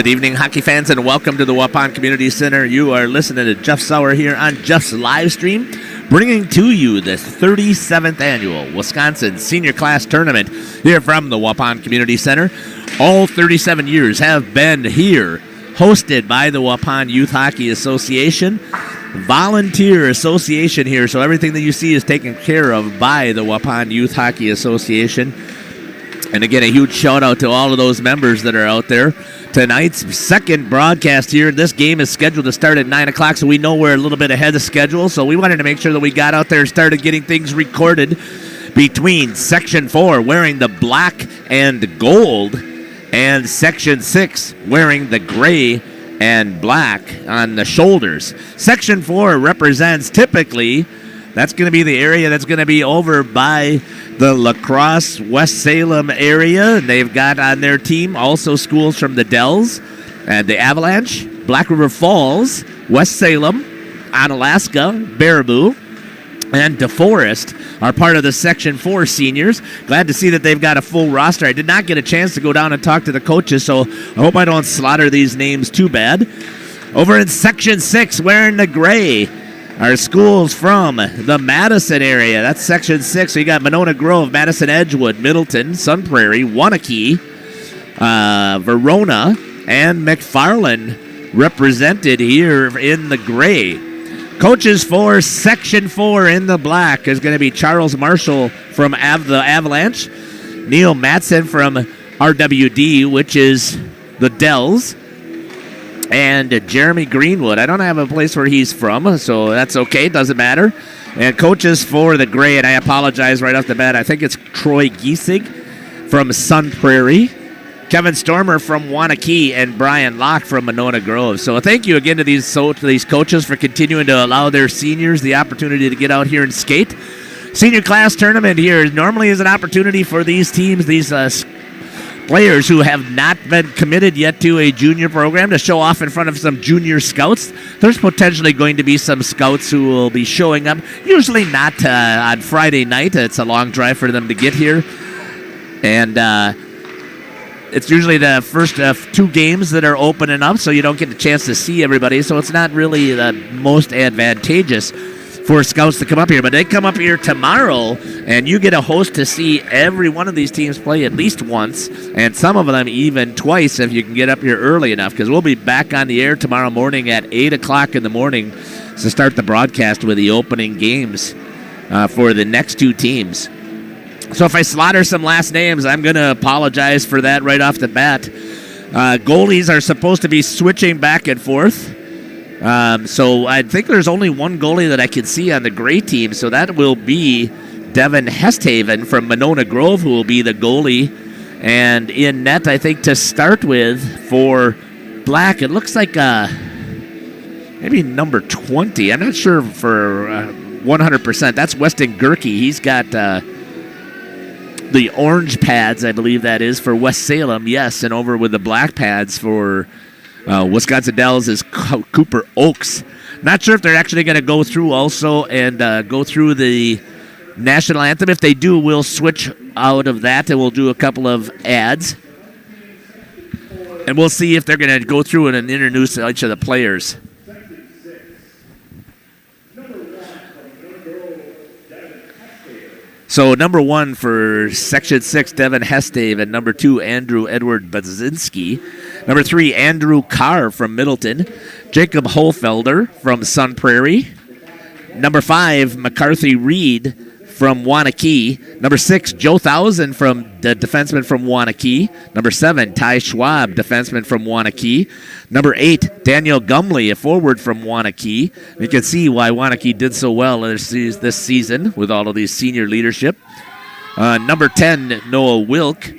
Good evening, hockey fans, and welcome to the Waupun Community Center. You are listening to Jeff Sauer here on Jeff's live stream, bringing to you the 37th annual Wisconsin Senior Class Tournament here from the Waupun Community Center. All 37 years have been here, hosted by the Waupun Youth Hockey Association, volunteer association here, so everything that you see is taken care of by the Waupun Youth Hockey Association. And again, a huge shout out to all of those members that are out there. Tonight's second broadcast here. This game is scheduled to start at 9 o'clock, so we know we're a little bit ahead of schedule. So we wanted to make sure that we got out there and started getting things recorded between Section 4, wearing the black and gold, and Section 6, wearing the gray and black on the shoulders. Section 4 represents typically, that's going to be the area that's going to be over by the La Crosse, West Salem area. And they've got on their team also schools from the Dells and the Avalanche, Black River Falls, West Salem, Onalaska, Baraboo, and DeForest are part of the Section 4 seniors. Glad to see that they've got a full roster. I did not get a chance to go down and talk to the coaches, so I hope I don't slaughter these names too bad. Over in Section 6, wearing the gray, are schools from the Madison area. That's Section 6. So you got Monona Grove, Madison Edgewood, Middleton, Sun Prairie, Waunakee, Verona, and McFarland represented here in the gray. Coaches for Section 4 in the black is going to be Charles Marshall from the Avalanche, Neil Matson from RWD, which is the Dells, and Jeremy Greenwood. I don't have a place where he's from, so that's okay. Doesn't matter. And coaches for the gray, and I apologize right off the bat, I think it's Troy Giesig from Sun Prairie, Kevin Stormer from Waunakee, and Brian Locke from Monona Grove. So thank you again to these coaches for continuing to allow their seniors the opportunity to get out here and skate. Senior class tournament here normally is an opportunity for these teams, these players who have not been committed yet to a junior program, to show off in front of some junior scouts. There's potentially going to be some scouts who will be showing up, usually not on Friday night. It's a long drive for them to get here. And it's usually the first 2 games that are opening up, so you don't get the chance to see everybody. So it's not really the most advantageous for scouts to come up here. But they come up here tomorrow, and you get a host to see every one of these teams play at least once, and some of them even twice if you can get up here early enough, because we'll be back on the air tomorrow morning at 8 o'clock in the morning to start the broadcast with the opening games for the next 2 teams. So if I slaughter some last names, I'm going to apologize for that right off the bat. Goalies are supposed to be switching back and forth. So I think there's only one goalie that I can see on the gray team, so that will be Devin Hesthaven from Monona Grove, who will be the goalie. And in net, I think to start with for black, it looks like maybe number 20. I'm not sure for 100%. That's Weston Gerke. He's got the orange pads, I believe that is, for West Salem, yes, and over with the black pads for Wisconsin Dells is Cooper Oaks. Not sure if they're actually going to go through also and go through the national anthem. If they do, we'll switch out of that and we'll do a couple of ads. And we'll see if they're going to go through and introduce each of the players. So number 1 for Section 6, Devin Hestave, and number 2, Andrew Edward Bazinski. Number 3, Andrew Carr from Middleton. Jacob Holfelder from Sun Prairie. Number 5, McCarthy Reed from Waunakee. Number 6, Joe Thousand from the defenseman from Waunakee. Number 7, Ty Schwab, defenseman from Waunakee. Number 8, Daniel Gumley, a forward from Waunakee. You can see why Waunakee did so well this season with all of these senior leadership. Number 10, Noah Wilk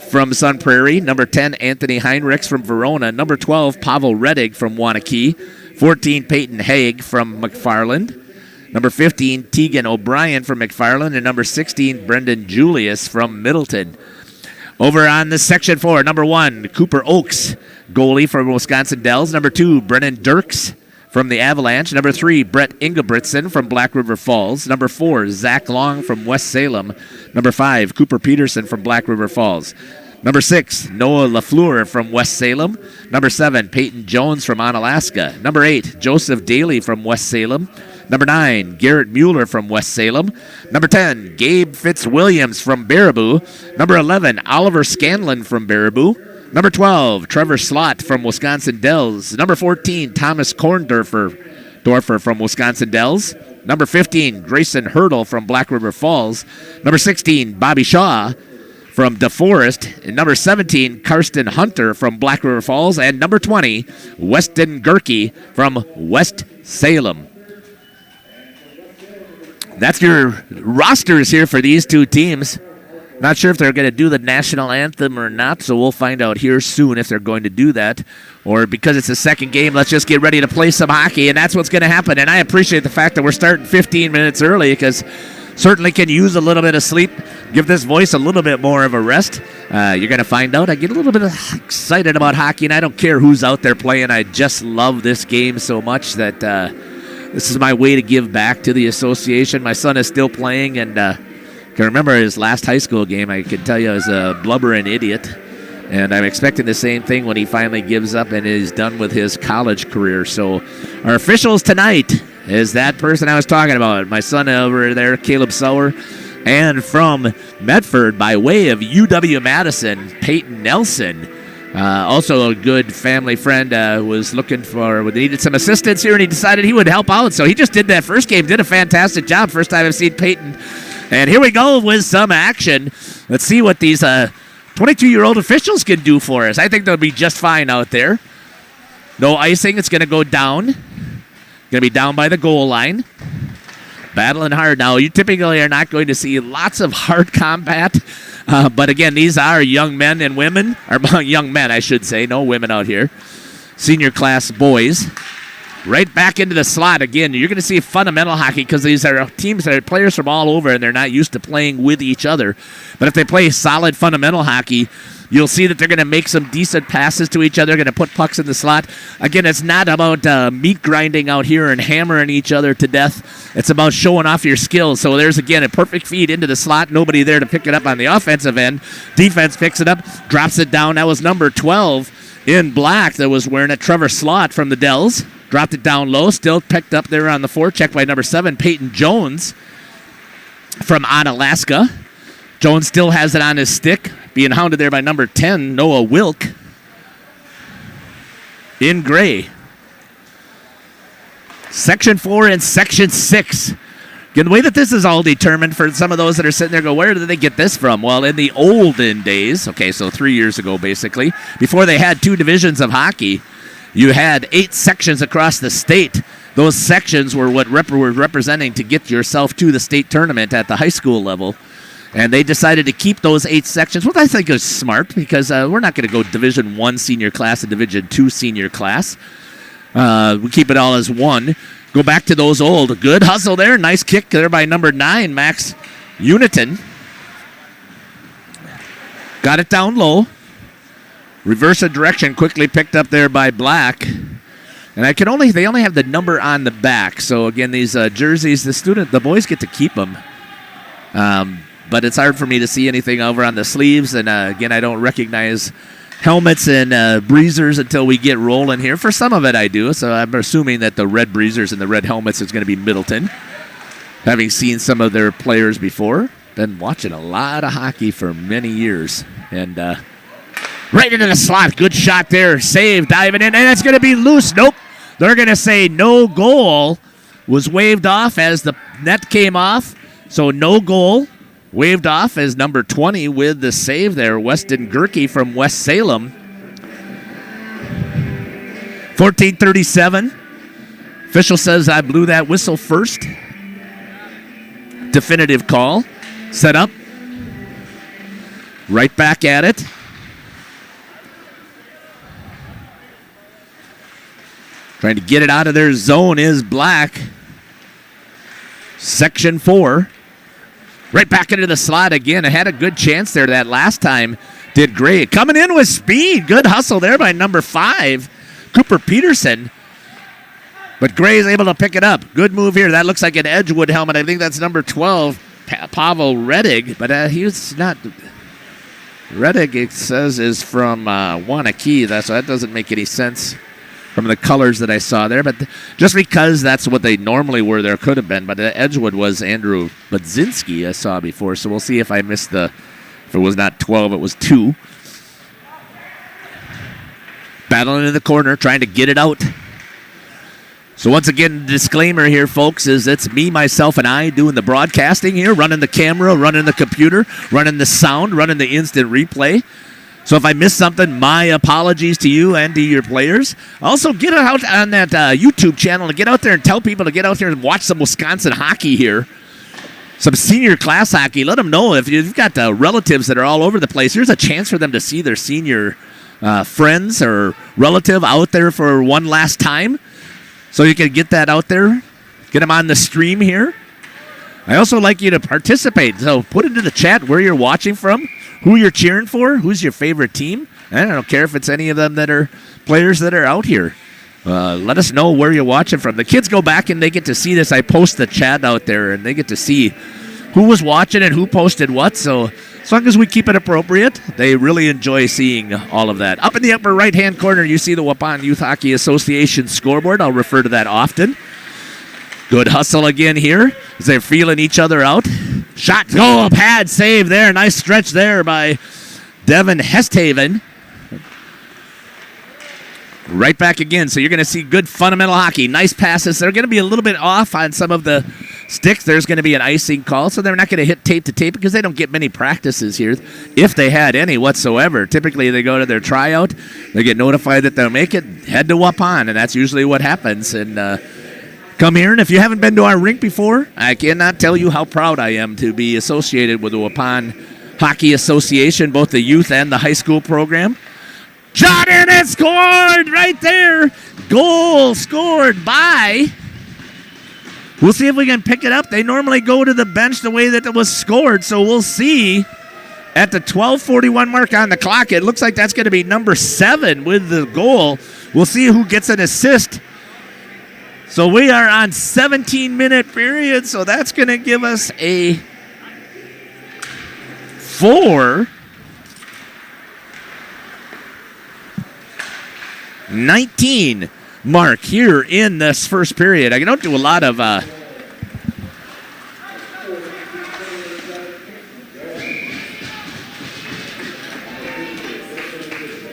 from Sun Prairie. Number 10, Anthony Heinrichs from Verona. Number 12, Pavel Redig from Waunakee. 14, Peyton Haig from McFarland. Number 15, Tegan O'Brien from McFarland. And number 16, Brendan Julius from Middleton. Over on the Section 4, number 1, Cooper Oaks, goalie from Wisconsin Dells. Number 2, Brennan Dirks from the Avalanche. Number 3, Brett Ingebrigtsen from Black River Falls. Number 4, Zach Long from West Salem. Number 5, Cooper Peterson from Black River Falls. Number 6, Noah Lafleur from West Salem. Number 7, Peyton Jones from Onalaska. Number 8, Joseph Daly from West Salem. Number 9, Garrett Mueller from West Salem. Number 10, Gabe Fitzwilliams from Baraboo. Number 11, Oliver Scanlon from Baraboo. Number 12, Trevor Slott from Wisconsin Dells. Number 14, Thomas Dorfer from Wisconsin Dells. Number 15, Grayson Hurdle from Black River Falls. Number 16, Bobby Shaw from DeForest. And number 17, Karsten Hunter from Black River Falls. And number 20, Weston Gerke from West Salem. That's your rosters here for these 2 teams. Not sure if they're going to do the national anthem or not, so we'll find out here soon if they're going to do that. Or because it's the second game, let's just get ready to play some hockey, and that's what's going to happen. And I appreciate the fact that we're starting 15 minutes early because certainly can use a little bit of sleep, give this voice a little bit more of a rest. You're going to find out I get a little bit excited about hockey, and I don't care who's out there playing. I just love this game so much that this is my way to give back to the association. My son is still playing, and can remember his last high school game. I can tell you, I was a blubbering idiot, and I'm expecting the same thing when he finally gives up and is done with his college career. So our officials tonight is that person I was talking about, my son over there, Caleb Sauer, and from Medford by way of UW-Madison, Peyton Nelson. Also a good family friend, was looking for, needed some assistance here, and he decided he would help out. So he just did that first game, did a fantastic job. First time I've seen Peyton. And here we go with some action. Let's see what these 22-year-old officials can do for us. I think they'll be just fine out there. No icing. It's going to go down. Going to be down by the goal line. Battling hard. Now, you typically are not going to see lots of hard combat. But again, these are young men and women. Or young men, I should say. No women out here. Senior class boys. Right back into the slot again. You're going to see fundamental hockey because these are teams that are players from all over and they're not used to playing with each other. But if they play solid fundamental hockey, you'll see that they're going to make some decent passes to each other, going to put pucks in the slot. Again, it's not about meat grinding out here and hammering each other to death. It's about showing off your skills. So there's, again, a perfect feed into the slot. Nobody there to pick it up on the offensive end. Defense picks it up, drops it down. That was number 12 in black that was wearing a Trevor Slot from the Dells. Dropped it down low, still picked up there on the forecheck by number 7, Peyton Jones from Onalaska. Jones still has it on his stick, being hounded there by number 10, Noah Wilk, in gray. Section 4 and Section 6. Again, the way that this is all determined for some of those that are sitting there go, where did they get this from? Well, in the olden days, okay, so 3 years ago basically, before they had 2 divisions of hockey, you had 8 sections across the state. Those sections were what were representing to get yourself to the state tournament at the high school level. And they decided to keep those 8 sections, which I think is smart because we're not going to go Division I senior class and Division II senior class. We keep it all as one. Go back to those old. Good hustle there. Nice kick there by number 9, Max Uniton. Got it down low. Reverse of direction, quickly picked up there by Black. And they only have the number on the back. So again, these jerseys, the boys get to keep them. But it's hard for me to see anything over on the sleeves. And again, I don't recognize helmets and breezers until we get rolling here. For some of it, I do. So I'm assuming that the red breezers and the red helmets is going to be Middleton. Having seen some of their players before. Been watching a lot of hockey for many years. And right into the slot. Good shot there. Save, diving in. And it's going to be loose. Nope. They're going to say no goal. Was waved off as the net came off. So no goal. Waved off as number 20 with the save there. Weston Gerke from West Salem. 14:37. Official says I blew that whistle first. Definitive call. Set up. Right back at it. Trying to get it out of their zone is Black. Section 4. Right back into the slot again. I had a good chance there that last time. Did great. Coming in with speed. Good hustle there by number 5, Cooper Peterson. But Gray is able to pick it up. Good move here. That looks like an Edgewood helmet. I think that's number 12, Pavel Redig. But he was not... Redig, it says, is from Wanakee. So that doesn't make any sense from the colors that I saw there. But just because that's what they normally were, there could have been. But Edgewood was Andrew Budzinski I saw before. So we'll see if I missed if it was not 12, it was 2. Battling in the corner, trying to get it out. So once again, disclaimer here, folks, is it's me, myself, and I doing the broadcasting here, running the camera, running the computer, running the sound, running the instant replay. So if I missed something, my apologies to you and to your players. Also, get out on that YouTube channel and get out there and tell people to get out there and watch some Wisconsin hockey here. Some senior class hockey. Let them know if you've got relatives that are all over the place. Here's a chance for them to see their senior friends or relative out there for one last time. So you can get that out there. Get them on the stream here. I also like you to participate. So put into the chat where you're watching from, who you're cheering for, who's your favorite team. I don't care if it's any of them that are players that are out here. Let us know where you're watching from. The kids go back and they get to see this. I post the chat out there, and they get to see who was watching and who posted what. So as long as we keep it appropriate, they really enjoy seeing all of that. Up in the upper right-hand corner, you see the Waupun Youth Hockey Association scoreboard. I'll refer to that often. Good hustle again here as they're feeling each other out. Shot, goal, pad, save there. Nice stretch there by Devin Hesthaven. Right back again, so you're going to see good fundamental hockey. Nice passes. They're going to be a little bit off on some of the sticks. There's going to be an icing call, so they're not going to hit tape to tape because they don't get many practices here, if they had any whatsoever. Typically, they go to their tryout. They get notified that they'll make it, head to Waupun, and that's usually what happens. And come here, and if you haven't been to our rink before, I cannot tell you how proud I am to be associated with the Waupun Hockey Association, both the youth and the high school program. Shot in and scored right there. Goal scored by. We'll see if we can pick it up. They normally go to the bench the way that it was scored, so we'll see at the 12:41 mark on the clock. It looks like that's going to be number 7 with the goal. We'll see who gets an assist. So we are on 17-minute period, so that's going to give us a 4:19 mark here in this first period. I don't do a lot of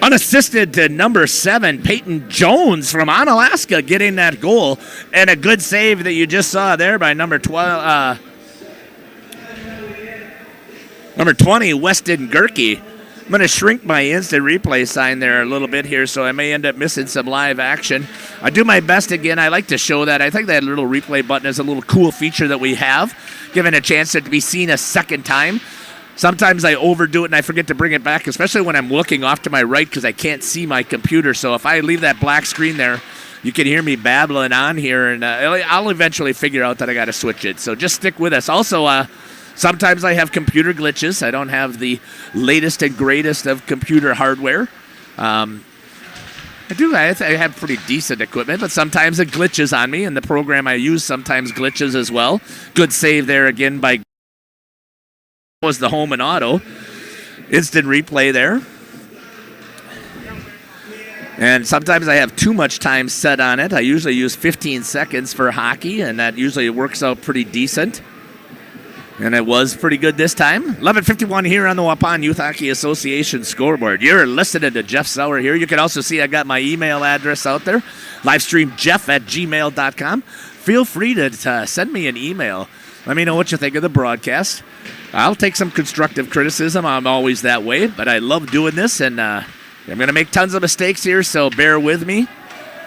unassisted to number 7, Peyton Jones from Onalaska getting that goal, and a good save that you just saw there by number 20, Weston Gerke. I'm going to shrink my instant replay sign there a little bit here, so I may end up missing some live action. I do my best again. I like to show that. I think that little replay button is a little cool feature that we have, given a chance to be seen a second time. Sometimes I overdo it and I forget to bring it back, especially when I'm looking off to my right because I can't see my computer. So if I leave that black screen there, you can hear me babbling on here, and I'll eventually figure out that I got to switch it. So just stick with us. Also, sometimes I have computer glitches. I don't have the latest and greatest of computer hardware. I have pretty decent equipment, but sometimes it glitches on me, and the program I use sometimes glitches as well. Good save there again by was the home and auto. Instant replay there. And sometimes I have too much time set on it. I usually use 15 seconds for hockey, and that usually works out pretty decent. And it was pretty good this time. 11:51 here on the Waupun Youth Hockey Association scoreboard. You're listening to Jeff Sauer here. You can also see I got my email address out there, livestreamjeff@gmail.com. Feel free to send me an email. Let me know what you think of the broadcast. I'll take some constructive criticism. I'm always that way, but I love doing this, and I'm going to make tons of mistakes here, so bear with me.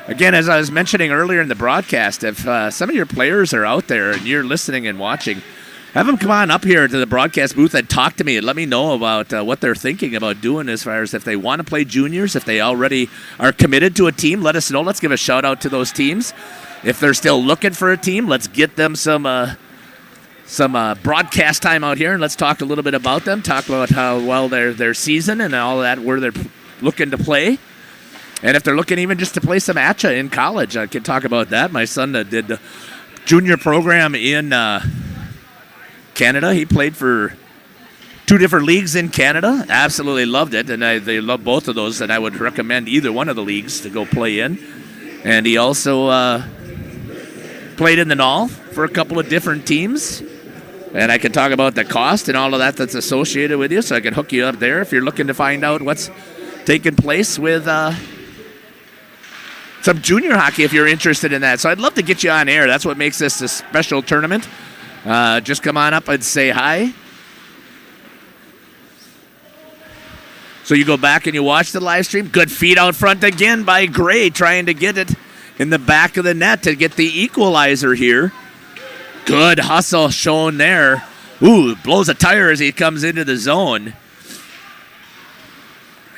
Again, as I was mentioning earlier in the broadcast, if some of your players are out there and you're listening and watching, have them come on up here to the broadcast booth and talk to me and let me know about what they're thinking about doing as far as if they want to play juniors, if they already are committed to a team, let us know. Let's give a shout-out to those teams. If they're still looking for a team, let's get them some broadcast time out here, and let's talk a little bit about them, talk about how well their season and all that, where they're looking to play. And if they're looking even just to play some ACHA in college, I can talk about that. My son did the junior program in Canada. He played for 2 different leagues in Canada. Absolutely loved it, and they love both of those, and I would recommend either one of the leagues to go play in. And he also played in the NAL for a couple of different teams. And I can talk about the cost and all of that that's associated with you, so I can hook you up there if you're looking to find out what's taking place with some junior hockey if you're interested in that. So I'd love to get you on air. That's what makes this a special tournament. Just come on up and say hi. So you go back and you watch the live stream. Good feed out front again by Gray, trying to get it in the back of the net to get the equalizer here. Good hustle shown there. Ooh, blows a tire as he comes into the zone.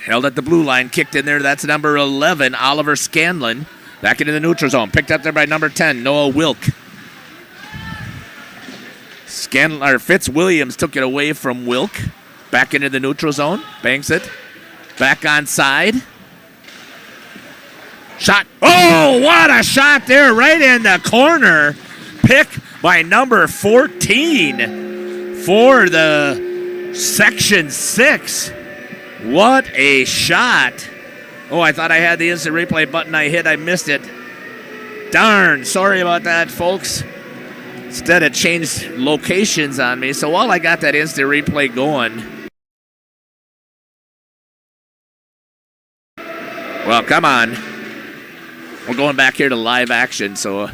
Held at the blue line, kicked in there. That's number 11, Oliver Scanlon. Back into the neutral zone. Picked up there by number 10, Noah Wilk. Fitzwilliams took it away from Wilk. Back into the neutral zone. Banks it. Back on side. Shot. Oh, what a shot there right in the corner. Pick by number 14 for the Section 6. What a shot. Oh, I thought I had the instant replay button I missed it. Darn, sorry about that, folks. Instead, it changed locations on me. So while I got that instant replay going, well, come on. We're going back here to live action, so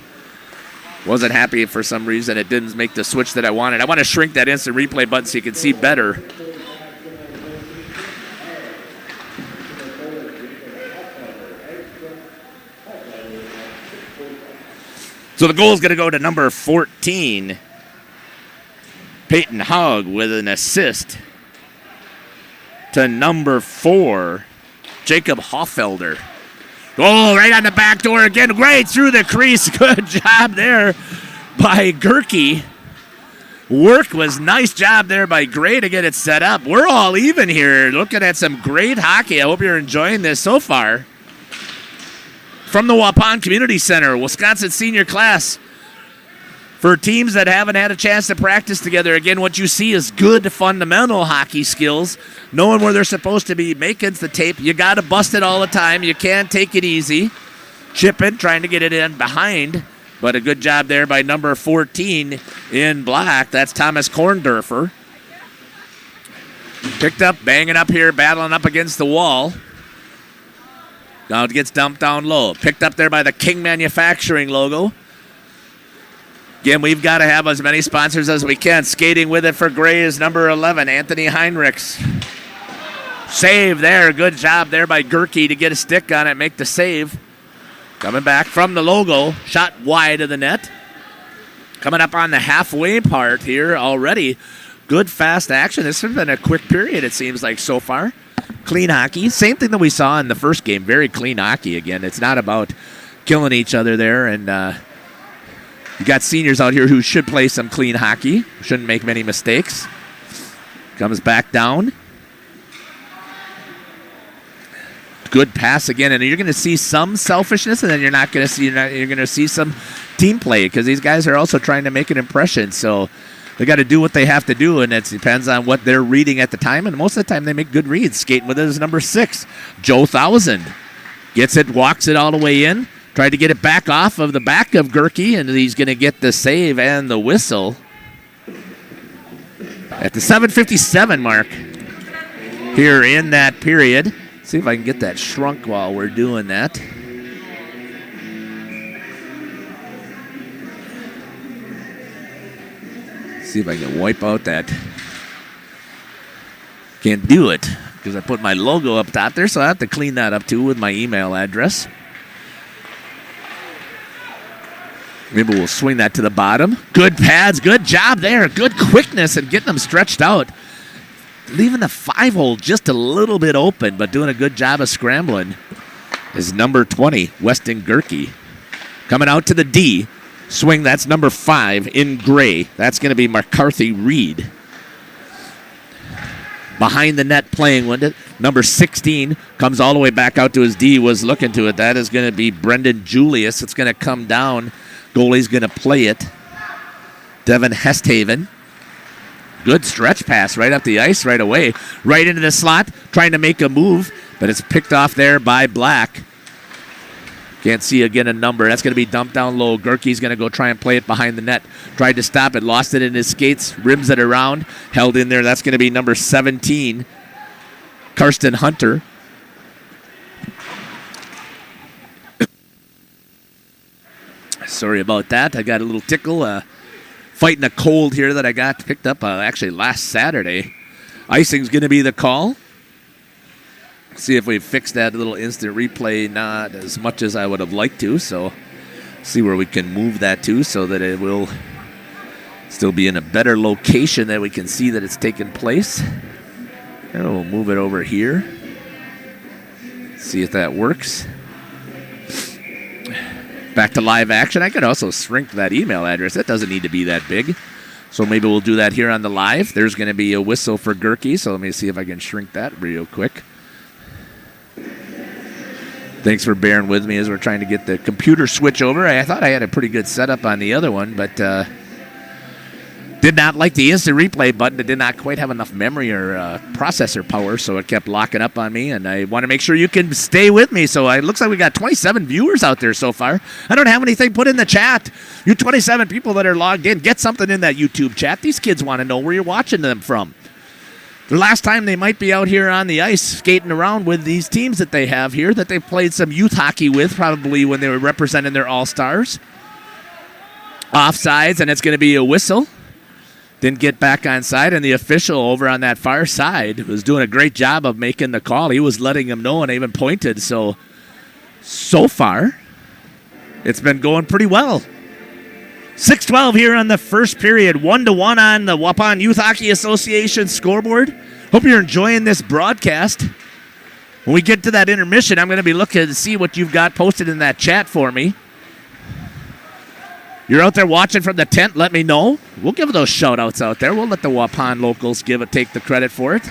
wasn't happy for some reason it didn't make the switch that I wanted. I want to shrink that instant replay button so you can see better. So the goal is going to go to number 14, Peyton Hogg, with an assist to number 4, Jacob Hoffelder. Oh, right on the back door again, right through the crease. Good job there by Gerke. Work was nice job there by Gray to get it set up. We're all even here, looking at some great hockey. I hope you're enjoying this so far. From the Waupun Community Center, Wisconsin senior class. For teams that haven't had a chance to practice together, again, what you see is good fundamental hockey skills, knowing where they're supposed to be, making the tape. You got to bust it all the time. You can't take it easy. Chipping, trying to get it in behind, but a good job there by number 14 in black. That's Thomas Korndorfer. Picked up, banging up here, battling up against the wall. Now it gets dumped down low. Picked up there by the King Manufacturing logo. Again, we've got to have as many sponsors as we can. Skating with it for Gray is number 11, Anthony Heinrichs. Save there. Good job there by Gerke to get a stick on it, make the save. Coming back from the logo. Shot wide of the net. Coming up on the halfway part here already. Good fast action. This has been a quick period, it seems like, so far. Clean hockey. Same thing that we saw in the first game. Very clean hockey again. It's not about killing each other there. And you got seniors out here who should play some clean hockey. Shouldn't make many mistakes. Comes back down. Good pass again. And you're going to see some selfishness, and then you're not going to see. You're going to see some team play because these guys are also trying to make an impression. So they got to do what they have to do, and it depends on what they're reading at the time. And most of the time, they make good reads. Skating with it is number 6, Joe Thousand. Gets it, walks it all the way in. Tried to get it back off of the back of Gerke, and he's going to get the save and the whistle. At the 7:57 mark here in that period. See if I can get that shrunk while we're doing that. See if I can wipe out that. Can't do it because I put my logo up top there, so I have to clean that up too with my email address. Maybe we'll swing that to the bottom. Good pads, good job there. Good quickness and getting them stretched out. Leaving the 5-hole just a little bit open, but doing a good job of scrambling is number 20, Weston Gerke. Coming out to the D. Swing, that's number 5 in gray. That's going to be McCarthy Reed. Behind the net playing with it. Number 16 comes all the way back out to his D, was looking to it. That is going to be Brendan Julius. It's going to come down. Goalie's going to play it. Devin Hesthaven. Good stretch pass right up the ice right away. Right into the slot, trying to make a move, but it's picked off there by Black. Can't see again a number. That's going to be dumped down low. Gerke's going to go try and play it behind the net. Tried to stop it, lost it in his skates, rims it around, held in there. That's going to be number 17, Karsten Hunter. Sorry about that. I got a little tickle. Fighting a cold here that I got picked up actually last Saturday. Icing's going to be the call. See if we fix that little instant replay. Not as much as I would have liked to. So see where we can move that to so that it will still be in a better location that we can see that it's taken place. And we'll move it over here. See if that works. Back to live action. I could also shrink that email address. That doesn't need to be that big. So maybe we'll do that here on the live. There's going to be a whistle for Gerke. So let me see if I can shrink that real quick. Thanks for bearing with me as we're trying to get the computer switch over. I thought I had a pretty good setup on the other one, but did not like the instant replay button. It did not quite have enough memory or processor power, so it kept locking up on me, and I want to make sure you can stay with me. So it looks like we got 27 viewers out there so far. I don't have anything put in the chat. You 27 people that are logged in, get something in that YouTube chat. These kids want to know where you're watching them from. The last time they might be out here on the ice skating around with these teams that they have here that they played some youth hockey with, probably when they were representing their All-Stars. Offsides, and it's going to be a whistle. Didn't get back on side, and the official over on that far side was doing a great job of making the call. He was letting him know and even pointed. So far, it's been going pretty well. 6:12 here on the first period. 1-1 on the Waupun Youth Hockey Association scoreboard. Hope you're enjoying this broadcast. When we get to that intermission, I'm going to be looking to see what you've got posted in that chat for me. You're out there watching from the tent, let me know. We'll give those shout-outs out there. We'll let the Waupun locals take the credit for it.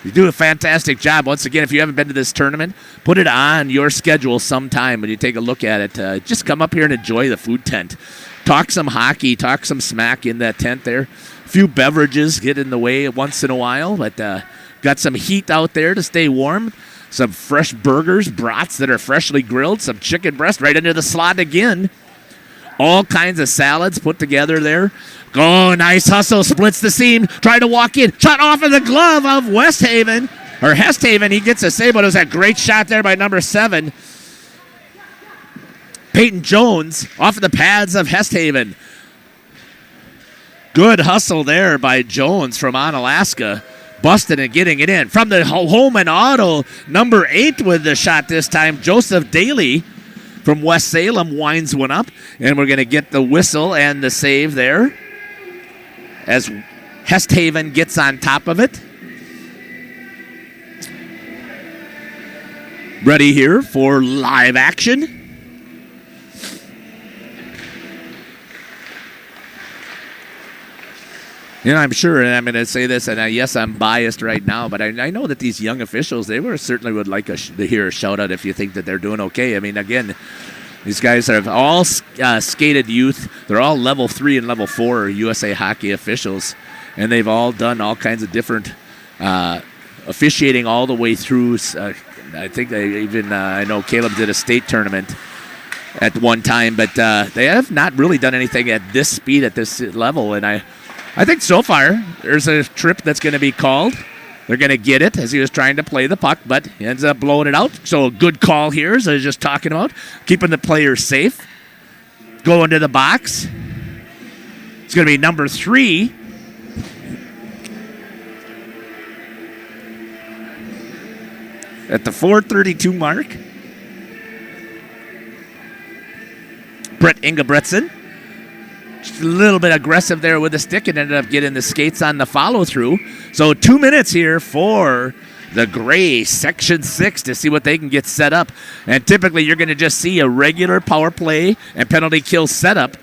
You do a fantastic job. Once again, if you haven't been to this tournament, put it on your schedule sometime when you take a look at it. Just come up here and enjoy the food tent. Talk some hockey, talk some smack in that tent there. A few beverages get in the way once in a while, but got some heat out there to stay warm. Some fresh burgers, brats that are freshly grilled, some chicken breast right into the slot again. All kinds of salads put together there. Oh, nice hustle. Splits the seam. Trying to walk in. Shot off of the glove of Westhaven. Or Hesthaven. He gets a save, but it was a great shot there by number 7. Peyton Jones off of the pads of Hesthaven. Good hustle there by Jones from Onalaska. Busting and getting it in. From the home and auto, number 8 with the shot this time, Joseph Daly from West Salem winds one up, and we're going to get the whistle and the save there as Hesthaven gets on top of it. Ready here for live action. You know, I'm sure, and I'm going to say this, and yes, I'm biased right now, but I know that these young officials, they certainly would like to hear a shout-out if you think that they're doing okay. I mean, again, these guys have all skated youth. They're all level 3 and level 4 USA Hockey officials, and they've all done all kinds of different officiating all the way through. I think I know Caleb did a state tournament at one time, but they have not really done anything at this speed, at this level, and I think so far there's a trip that's going to be called. They're going to get it as he was trying to play the puck, but he ends up blowing it out. So a good call here, as I was just talking about. Keeping the players safe. Going to the box. It's going to be number 3. At the 4:32 mark. Brett Ingebretson. Just a little bit aggressive there with the stick and ended up getting the skates on the follow-through. So 2 minutes here for the Gray Section 6 to see what they can get set up. And typically you're going to just see a regular power play and penalty kill setup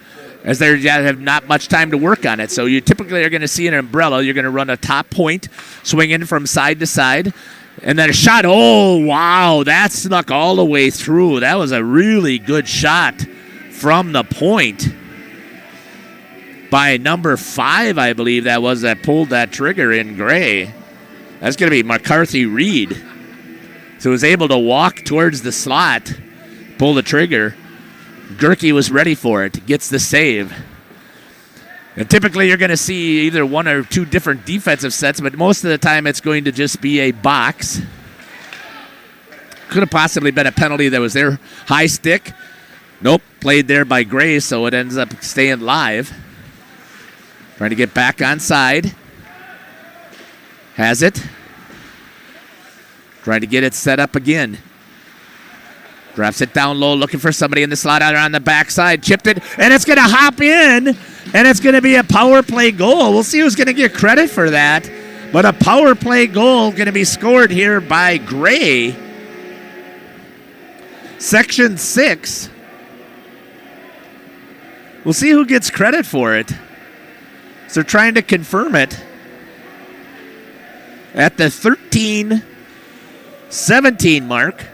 as they have not much time to work on it. So you typically are going to see an umbrella. You're going to run a top point, swinging from side to side. And then a shot. Oh, wow, that snuck all the way through. That was a really good shot from the point by number 5, I believe that was, that pulled that trigger in Gray. That's going to be McCarthy Reed. So he was able to walk towards the slot, pull the trigger. Gerke was ready for it, gets the save. And typically you're going to see either one or two different defensive sets, but most of the time it's going to just be a box. Could have possibly been a penalty that was there. High stick. Nope, played there by Gray, so it ends up staying live. Trying to get back on side. Has it. Trying to get it set up again. Drops it down low, looking for somebody in the slot out on the backside. Chipped it, and it's going to hop in, and it's going to be a power play goal. We'll see who's going to get credit for that. But a power play goal going to be scored here by Gray. Section 6. We'll see who gets credit for it. So they're trying to confirm it at the 13-17 mark.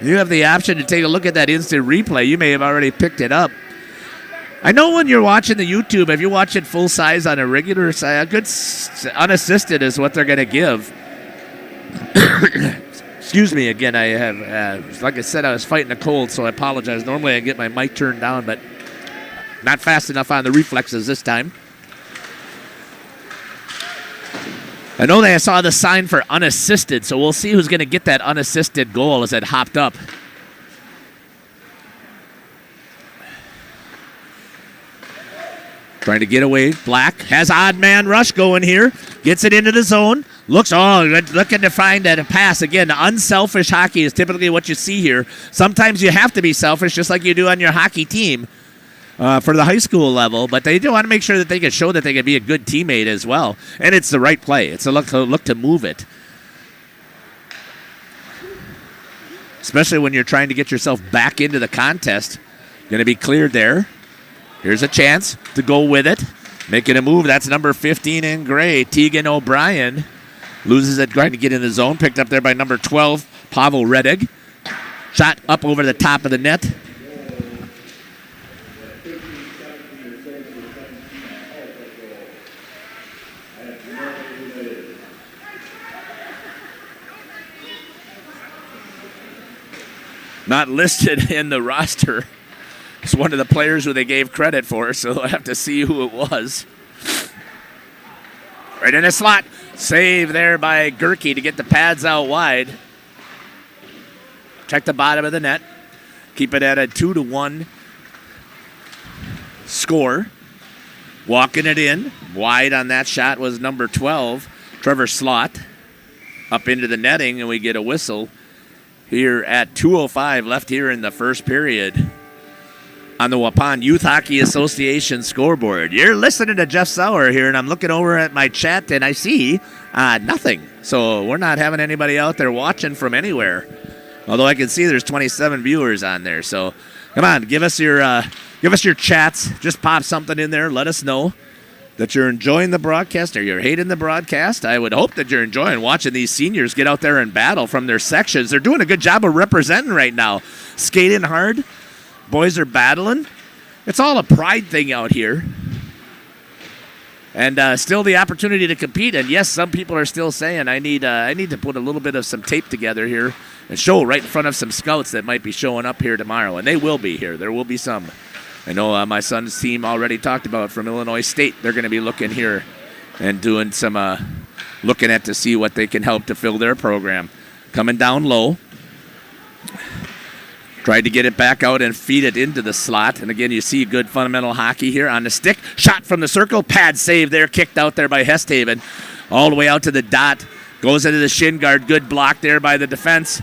You have the option to take a look at that instant replay. You may have already picked it up. I know when you're watching the YouTube, if you watch it full size on a regular size, a good unassisted is what they're going to give. Excuse me again. I have, like I said, I was fighting a cold, so I apologize. Normally I get my mic turned down, but not fast enough on the reflexes this time. I know that I saw the sign for unassisted, so we'll see who's going to get that unassisted goal as it hopped up. Trying to get away. Black has odd man rush going here. Gets it into the zone. Looking to find a pass. Again, unselfish hockey is typically what you see here. Sometimes you have to be selfish, just like you do on your hockey team for the high school level. But they do want to make sure that they can show that they can be a good teammate as well. And it's the right play. It's a look to move it. Especially when you're trying to get yourself back into the contest. Going to be cleared there. Here's a chance to go with it. Making a move. That's number 15 in gray, Tegan O'Brien. Loses it, trying to get in the zone. Picked up there by number 12, Pavel Redig. Shot up over the top of the net. Not listed in the roster. It's one of the players who they gave credit for, so they'll have to see who it was. Right in the slot. Save there by Gerke to get the pads out wide. Check the bottom of the net. Keep it at a 2-1 score. Walking it in. Wide on that shot was number 12, Trevor Slot. Up into the netting, and we get a whistle here at 2:05 left here in the first period. On the Waupun Youth Hockey Association scoreboard. You're listening to Jeff Sauer here, and I'm looking over at my chat, and I see nothing. So we're not having anybody out there watching from anywhere. Although I can see there's 27 viewers on there. So come on, give us your chats. Just pop something in there. Let us know that you're enjoying the broadcast or you're hating the broadcast. I would hope that you're enjoying watching these seniors get out there and battle from their sections. They're doing a good job of representing right now. Skating hard. Boys are battling. It's all a pride thing out here. And still the opportunity to compete. And yes, some people are still saying I need to put a little bit of some tape together here and show right in front of some scouts that might be showing up here tomorrow. And they will be here. There will be some. I know my son's team already talked about from Illinois State. They're going to be looking here and doing some looking at to see what they can help to fill their program. Coming down low. Tried to get it back out and feed it into the slot. And again, you see good fundamental hockey here on the stick. Shot from the circle. Pad save there. Kicked out there by Hesthaven. All the way out to the dot. Goes into the shin guard. Good block there by the defense.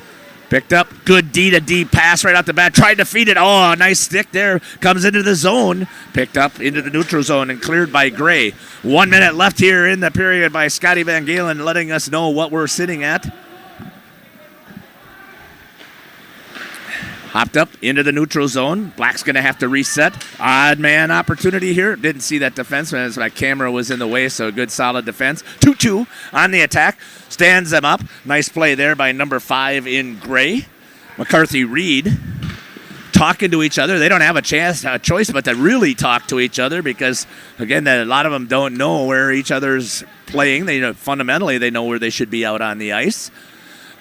Picked up. Good D-to-D pass right out the bat. Tried to feed it. Oh, nice stick there. Comes into the zone. Picked up into the neutral zone and cleared by Gray. 1 minute left here in the period by Scotty Van Galen letting us know what we're sitting at. Hopped up into the neutral zone. Black's going to have to reset. Odd man opportunity here. Didn't see that defenseman as my camera was in the way, so good solid defense. 2-2 on the attack. Stands them up. Nice play there by number 5 in gray. McCarthy Reed talking to each other. They don't have a choice but to really talk to each other because, again, a lot of them don't know where each other's playing. Fundamentally, they know where they should be out on the ice.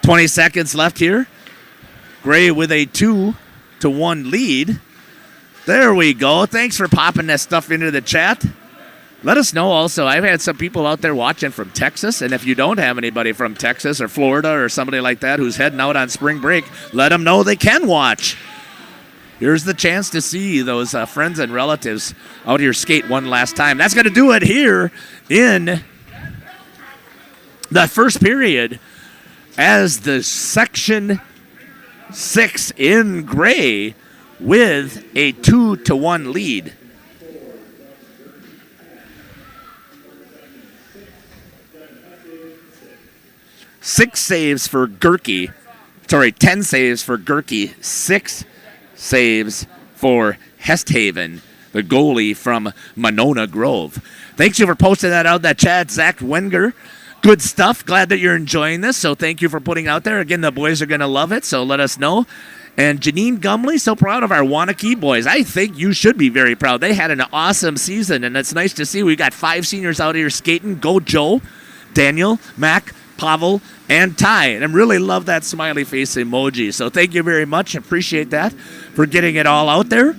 20 seconds left here. Gray with a 2-1 lead. There we go. Thanks for popping that stuff into the chat. Let us know also. I've had some people out there watching from Texas, and if you don't have anybody from Texas or Florida or somebody like that who's heading out on spring break, let them know they can watch. Here's the chance to see those friends and relatives out here skate one last time. That's going to do it here in the first period as the section 6 in gray with a 2-1 lead. Six saves for Gerke. 10 saves for Gerke. 6 saves for Hesthaven, the goalie from Monona Grove. Thanks you for posting that out in that chat, Zach Wenger. Good stuff. Glad that you're enjoying this. So thank you for putting out there. Again, the boys are going to love it, so let us know. And Janine Gumley, so proud of our Wanakee boys. I think you should be very proud. They had an awesome season, and it's nice to see. We got 5 seniors out here skating. Go Joe, Daniel, Mac, Pavel, and Ty. And I really love that smiley face emoji. So thank you very much. Appreciate that for getting it all out there.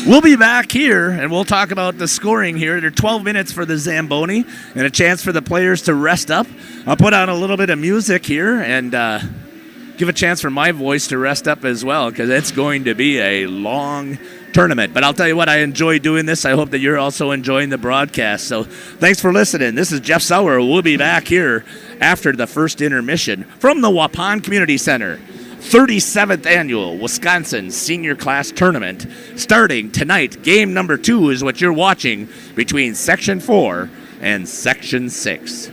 We'll be back here, and we'll talk about the scoring here. There are 12 minutes for the Zamboni and a chance for the players to rest up. I'll put on a little bit of music here and give a chance for my voice to rest up as well, because it's going to be a long tournament. But I'll tell you what, I enjoy doing this. I hope that you're also enjoying the broadcast. So thanks for listening. This is Jeff Sauer. We'll be back here after the first intermission from the Waupun Community Center. 37th Annual Wisconsin Senior Class Tournament. Starting tonight, game number 2 is what you're watching between Section 4 and Section 6.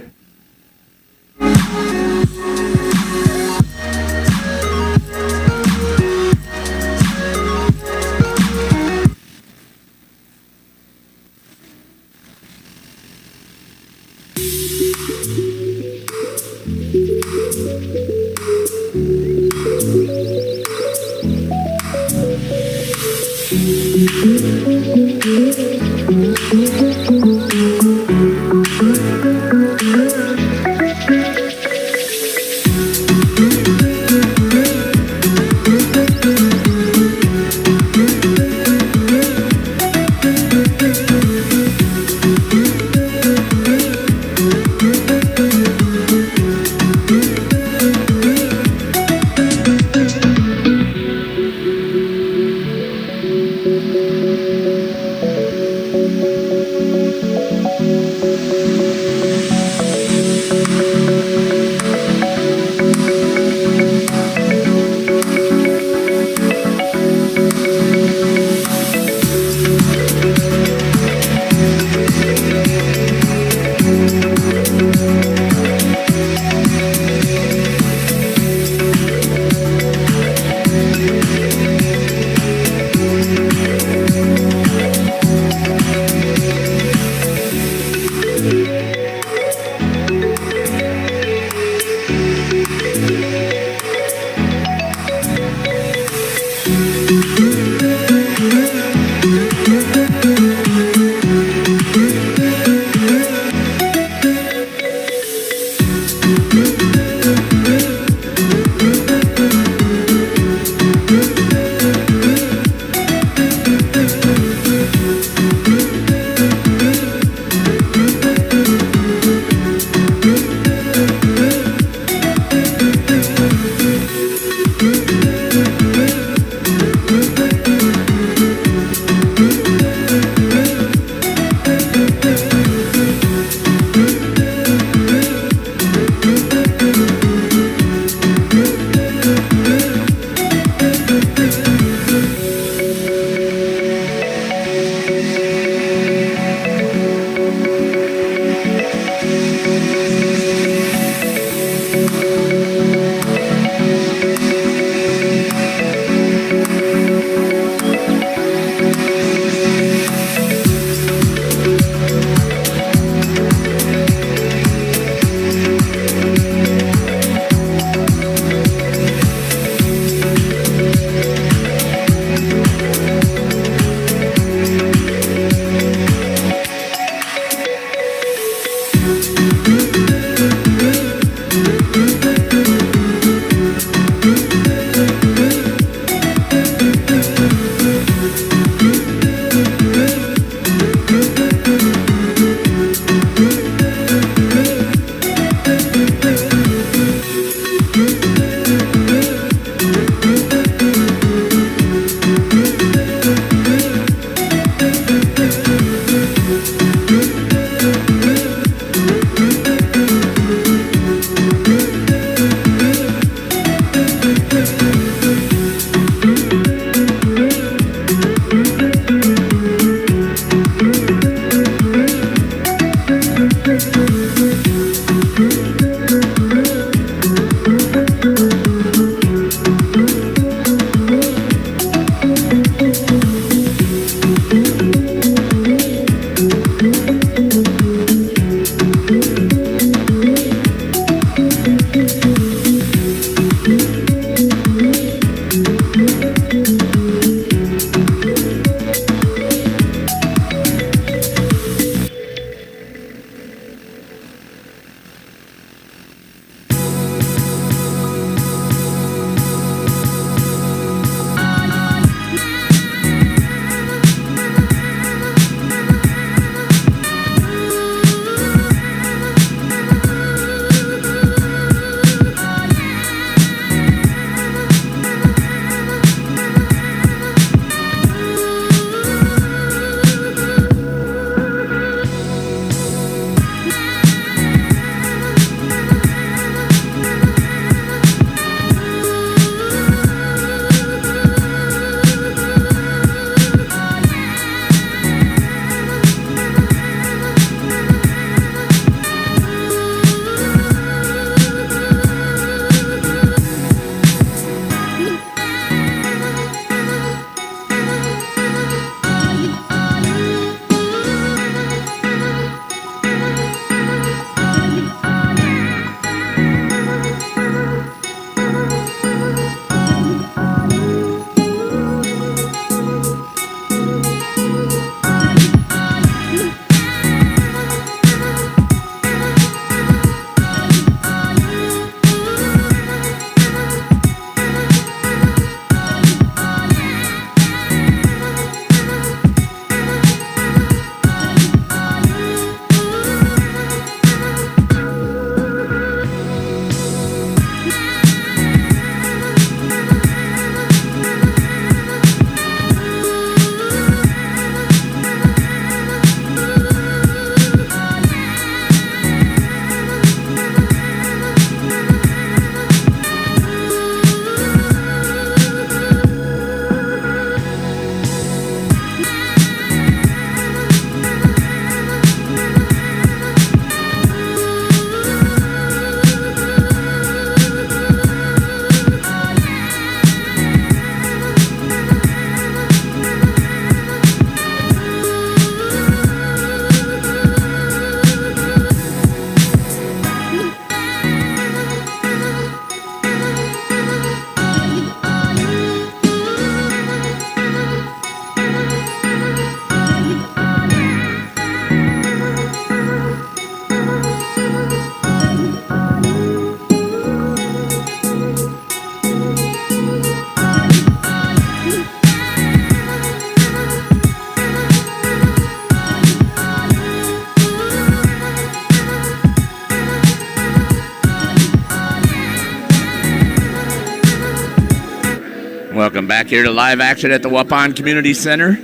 Welcome back here to live action at the Waupun Community Center.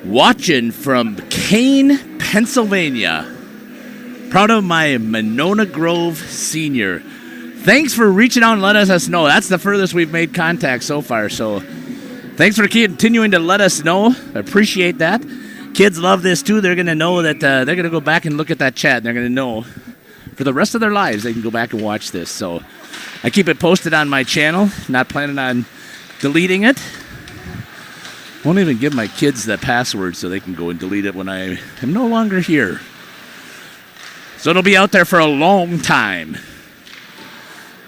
Watching from Kane, Pennsylvania. Proud of my Monona Grove senior. Thanks for reaching out and letting us know. That's the furthest we've made contact so far. So thanks for continuing to let us know. I appreciate that. Kids love this too. They're going to know that they're going to go back and look at that chat. And they're going to know for the rest of their lives they can go back and watch this. So I keep it posted on my channel. Not planning on deleting it. Won't even give my kids the password so they can go and delete it when I am no longer here. So it'll be out there for a long time.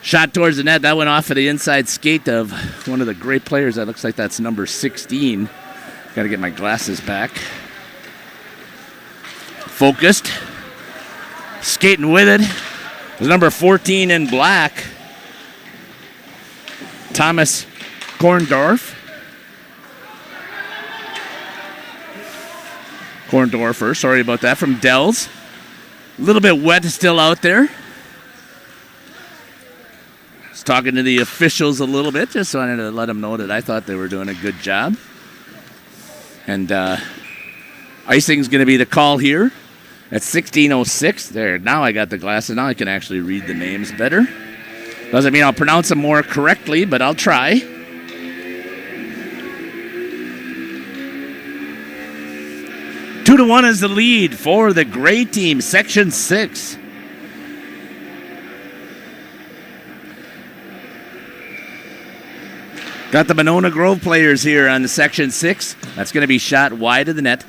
Shot towards the net. That went off of the inside skate of one of the great players. That looks like that's number 16. Got to get my glasses back. Focused. Skating with it. It was number 14 in black. Thomas Korndorfer, sorry about that, from Dells. A little bit wet still out there. I was talking to the officials a little bit, just wanted to let them know that I thought they were doing a good job. And icing's going to be the call here at 16:06. There, now I got the glasses. Now I can actually read the names better. Doesn't mean I'll pronounce them more correctly, but I'll try. 2-1 is the lead for the gray team, Section 6. Got the Monona Grove players here on the Section 6. That's going to be shot wide of the net.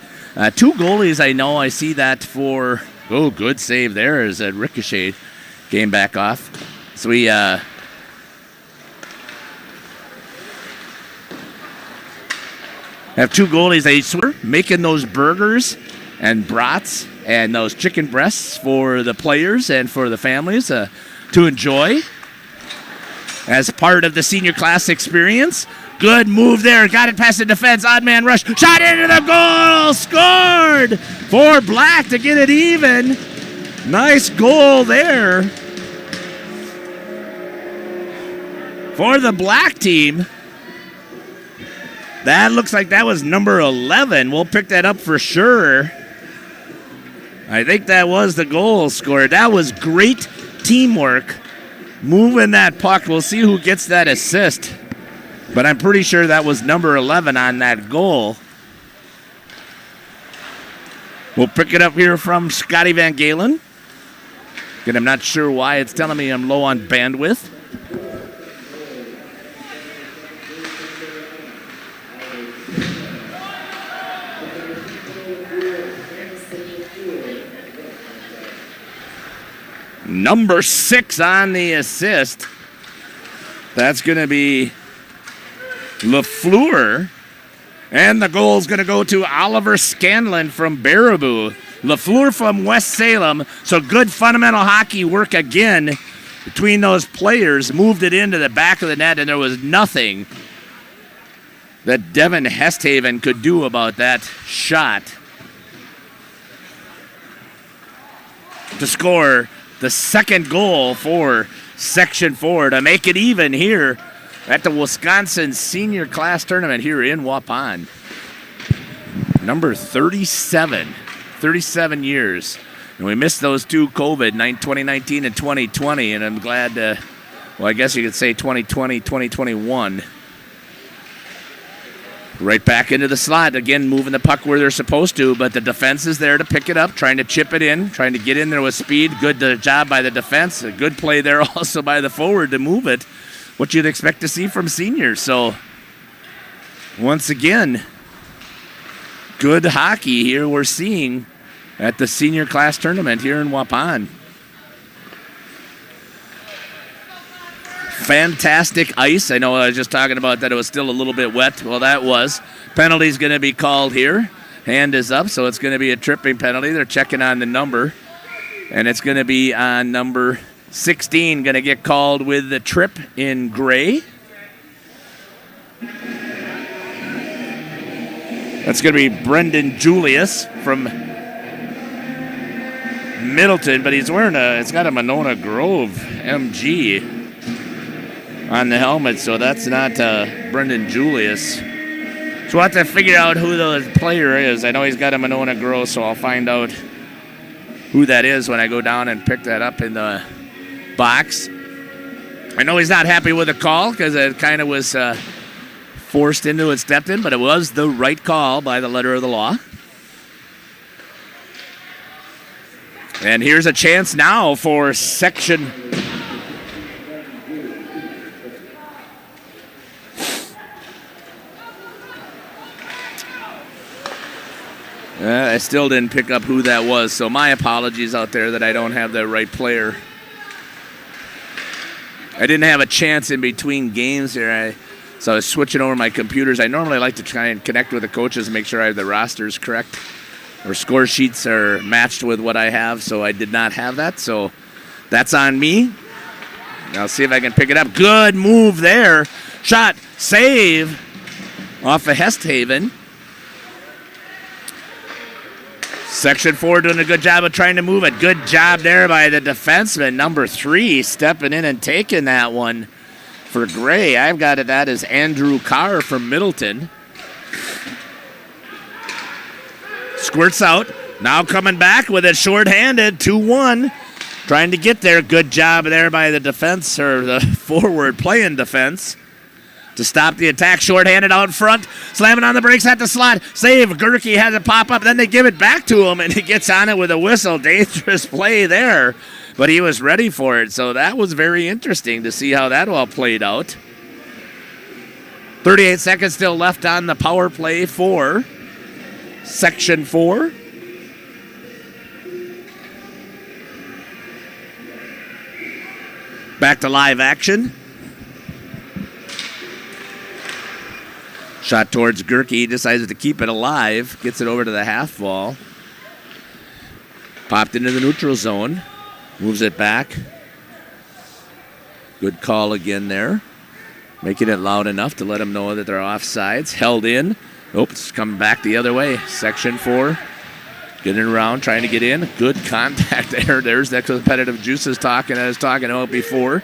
Two goalies, I know. I see that for... Oh, good save there as a ricochet came back off. So we have two goalies. They were making those burgers and brats and those chicken breasts for the players and for the families to enjoy as part of the senior class experience. Good move there. Got it past the defense. Odd man rush. Shot into the goal. Scored for Black to get it even. Nice goal there for the Black team. That looks like that was number 11. We'll pick that up for sure. I think that was the goal scored. That was great teamwork. Moving that puck. We'll see who gets that assist. But I'm pretty sure that was number 11 on that goal. We'll pick it up here from Scotty Van Galen. Again, I'm not sure why it's telling me I'm low on bandwidth. Number 6 on the assist. That's going to be LaFleur. And the goal is going to go to Oliver Scanlon from Baraboo. LaFleur from West Salem. So good fundamental hockey work again between those players. Moved it into the back of the net, and there was nothing that Devin Hesthaven could do about that shot to score the second goal for Section 4 to make it even here at the Wisconsin Senior Class Tournament here in Waupun. Number 37 years. And we missed those two COVID, 2019 and 2020, and I'm glad well, I guess you could say 2020, 2021. Right back into the slot. Again, moving the puck where they're supposed to, but the defense is there to pick it up, trying to chip it in, trying to get in there with speed. Good job by the defense. A good play there also by the forward to move it. What you'd expect to see from seniors. So, once again, good hockey here we're seeing at the senior class tournament here in Waupun. Fantastic ice. I know I was just talking about that it was still a little bit wet. Well, that was. Penalty's going to be called here. Hand is up, so it's going to be a tripping penalty. They're checking on the number. And it's going to be on number 16, going to get called with the trip in gray. That's going to be Brendan Julius from Middleton, but he's wearing it's got a Monona Grove MG on the helmet, so that's not Brendan Julius. So we'll have to figure out who the player is. I know he's got a Monona Grow, so I'll find out who that is when I go down and pick that up in the box. I know he's not happy with the call because it kind of was forced into it, stepped in, but it was the right call by the letter of the law. And here's a chance now for section. I still didn't pick up who that was, so my apologies out there that I don't have the right player. I didn't have a chance in between games here, so I was switching over my computers. I normally like to try and connect with the coaches and make sure I have the rosters correct, or score sheets are matched with what I have, so I did not have that, so that's on me. I'll see if I can pick it up. Good move there. Shot, save off of Hesthaven. Section 4 doing a good job of trying to move it. Good job there by the defenseman, number 3, stepping in and taking that one for Gray. I've got it that as Andrew Carr from Middleton. Squirts out. Now coming back with it shorthanded, 2-1. Trying to get there. Good job there by the defense, or the forward playing defense, to stop the attack. Shorthanded out front. Slamming on the brakes at the slot. Save. Gerke has it pop up. Then they give it back to him, and he gets on it with a whistle. Dangerous play there, but he was ready for it. So that was very interesting to see how that all played out. 38 seconds still left on the power play for Section 4. Back to live action. Shot towards Gerke. He decides to keep it alive. Gets it over to the half wall. Popped into the neutral zone. Moves it back. Good call again there. Making it loud enough to let them know that they're offsides. Held in. It's coming back the other way. Section 4. Getting around, trying to get in. Good contact there. There's that competitive juices talking I was talking about before.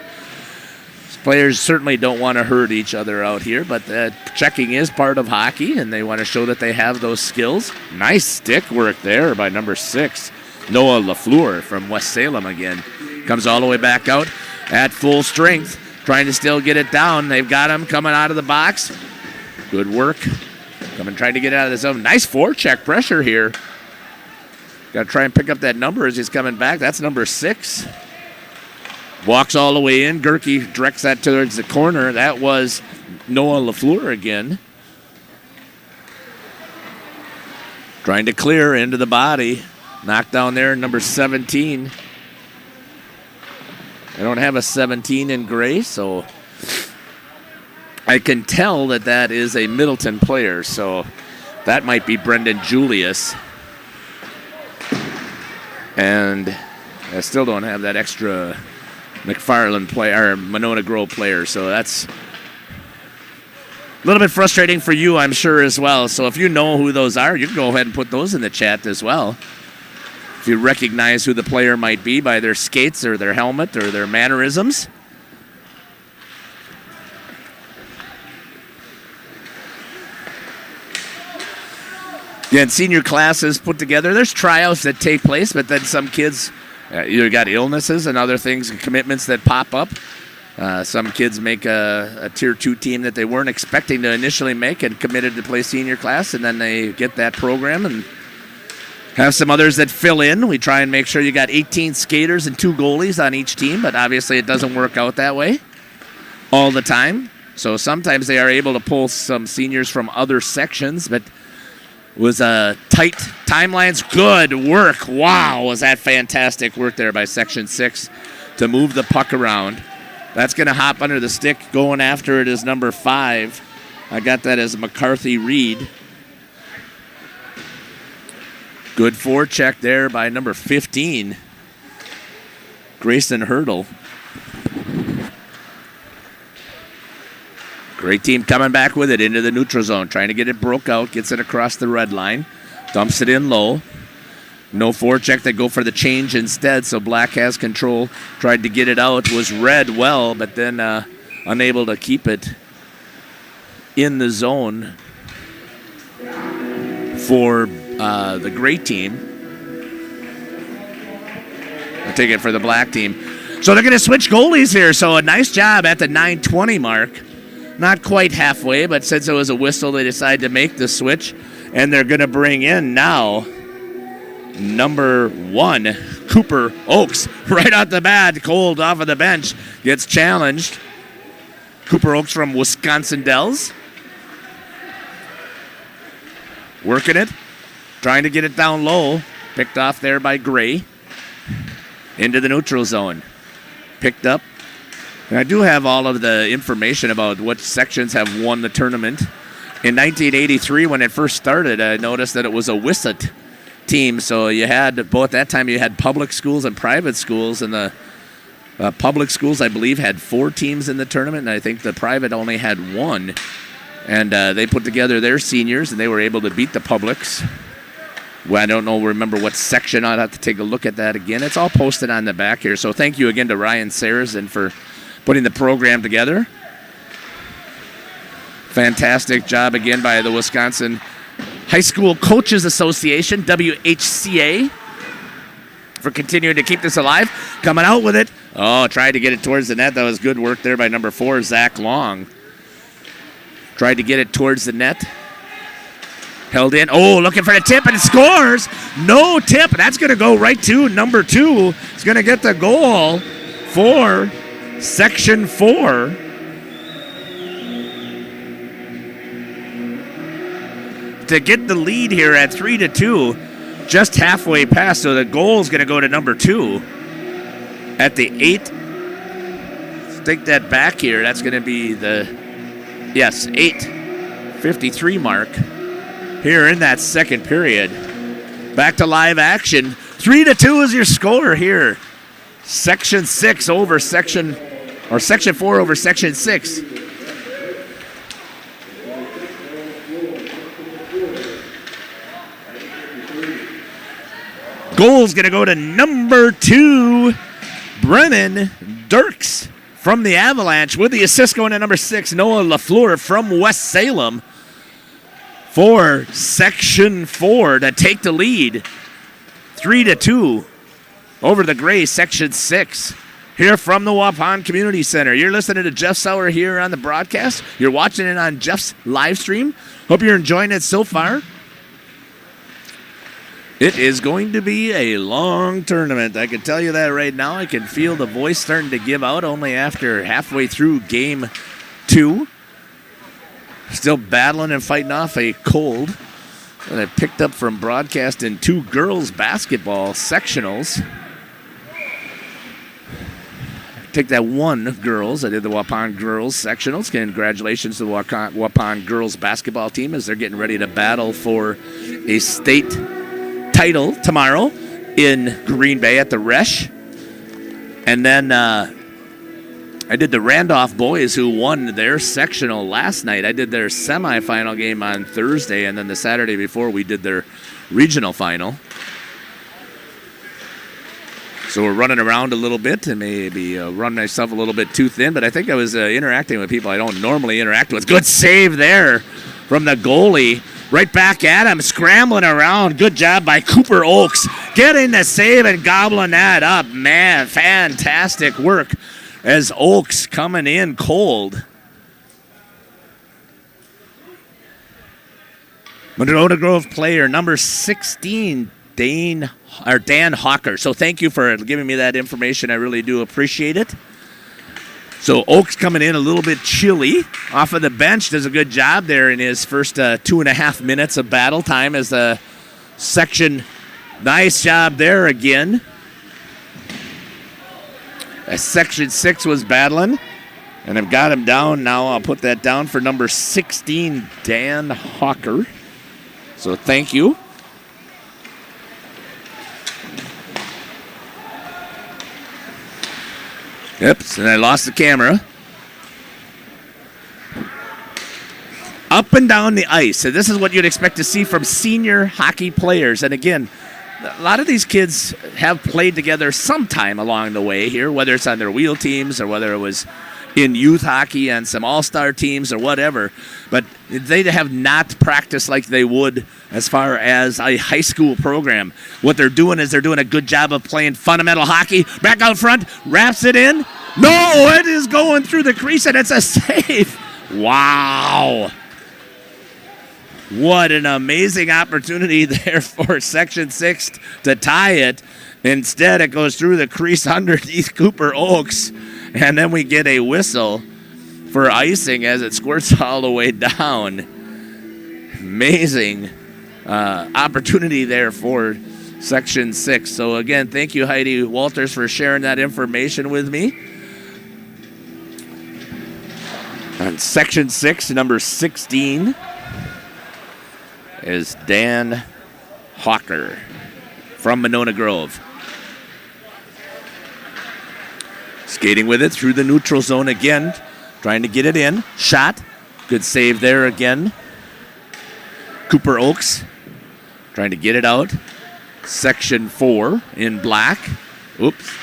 Players certainly don't want to hurt each other out here, but checking is part of hockey, and they want to show that they have those skills. Nice stick work there by number 6, Noah LaFleur from West Salem again. Comes all the way back out at full strength, trying to still get it down. They've got him coming out of the box. Good work. Coming, trying to get out of the zone. Nice forecheck pressure here. Got to try and pick up that number as he's coming back. That's number 6. Walks all the way in. Gerke directs that towards the corner. That was Noah LaFleur again. Trying to clear into the body. Knocked down there, number 17. I don't have a 17 in gray, so I can tell that that is a Middleton player. So that might be Brendan Julius. And I still don't have that extra McFarland player, or Monona Grove player, so that's a little bit frustrating for you, I'm sure, as well. So if you know who those are, you can go ahead and put those in the chat as well. If you recognize who the player might be by their skates or their helmet or their mannerisms. Yeah, and senior classes put together. There's tryouts that take place, but then some kids either got illnesses and other things and commitments that pop up. Some kids make a Tier 2 team that they weren't expecting to initially make and committed to play senior class, and then they get that program and have some others that fill in. We try and make sure you got 18 skaters and 2 goalies on each team, but obviously it doesn't work out that way all the time. So sometimes they are able to pull some seniors from other sections, but was tight timelines. Good work. Wow, was that fantastic work there by Section 6 to move the puck around. That's going to hop under the stick. Going after it is number 5. I got that as McCarthy Reed. Good forecheck there by number 15, Grayson Hurdle. Great team coming back with it into the neutral zone, trying to get it broke out, gets it across the red line, dumps it in low. No forecheck, they go for the change instead, so Black has control. Tried to get it out, was read well, but then unable to keep it in the zone for the gray team. I'll take it for the black team. So they're going to switch goalies here. So a nice job at the 9:20 mark. Not quite halfway, but since it was a whistle, they decided to make the switch. And they're going to bring in now number 1, Cooper Oakes. Right out the bat, cold off of the bench. Gets challenged. Cooper Oakes from Wisconsin Dells. Working it. Trying to get it down low. Picked off there by Gray. Into the neutral zone. Picked up. And I do have all of the information about what sections have won the tournament. In 1983, when it first started, I noticed that it was a WISSET team. So you had, both that time you had public schools and private schools. And the public schools, I believe, had 4 teams in the tournament. And I think the private only had 1. And they put together their seniors, and they were able to beat the publics. Well, I don't remember what section. I'll have to take a look at that again. It's all posted on the back here. So thank you again to Ryan Sarrazin for putting the program together. Fantastic job again by the Wisconsin High School Coaches Association, WHCA, for continuing to keep this alive. Coming out with it. Oh, tried to get it towards the net. That was good work there by number 4, Zach Long. Tried to get it towards the net. Held in. Oh, looking for the tip, and it scores. No tip. That's going to go right to number 2. It's going to get the goal for Section 4. To get the lead here at 3-2, just halfway past. So the goal is going to go to number 2 at the 8. Let's take that back here. That's going to be the 8:53 mark here in that second period. Back to live action. 3-2 is your score here. Section 6 over Section 4 over Section 6. Goal's going to go to number 2, Brennan Dirks from the Avalanche, with the assist going to number 6, Noah LaFleur from West Salem, for Section 4 to take the lead. 3-2 over the Gray, Section 6. Here from the Waupun Community Center. You're listening to Jeff Sauer here on the broadcast. You're watching it on Jeff's live stream. Hope you're enjoying it so far. It is going to be a long tournament. I can tell you that right now. I can feel the voice starting to give out only after halfway through Game 2. Still battling and fighting off a cold that I picked up from broadcasting 2 girls basketball sectionals. Take that 1 girls. I did the Waupun girls sectionals. Congratulations to the Waupun girls basketball team as they're getting ready to battle for a state title tomorrow in Green Bay at the Resch. And then I did the Randolph boys, who won their sectional last night. I did their semifinal game on Thursday, and then the Saturday before we did their regional final. So we're running around a little bit and maybe run myself a little bit too thin, but I think I was interacting with people I don't normally interact with. Good save there from the goalie. Right back at him, scrambling around. Good job by Cooper Oakes, getting the save and gobbling that up. Man, fantastic work as Oakes coming in cold. Monroe Grove player number 16, Dan Hawker. So thank you for giving me that information. I really do appreciate it. So Oakes coming in a little bit chilly off of the bench. Does a good job there in his first 2.5 minutes of battle time as the section. Nice job there again. As Section 6 was battling. And I've got him down now. I'll put that down for number 16, Dan Hawker. So thank you. Oops, and I lost the camera. Up and down the ice. So this is what you'd expect to see from senior hockey players. And again, a lot of these kids have played together sometime along the way here, whether it's on their wheel teams or whether it was in youth hockey and some all-star teams or whatever, but they have not practiced like they would as far as a high school program. What they're doing is they're doing a good job of playing fundamental hockey. Back out front, wraps it in. No, it is going through the crease, and it's a save. Wow. What an amazing opportunity there for Section 6 to tie it. Instead, it goes through the crease underneath Cooper Oaks, and then we get a whistle for icing as it squirts all the way down. Amazing opportunity there for Section 6. So, again, thank you, Heidi Walters, for sharing that information with me. On Section 6, number 16 is Dan Hawker from Monona Grove. Skating with it through the neutral zone again, trying to get it in. Shot. Good save there again. Cooper Oaks trying to get it out. Section 4 in black. Oops.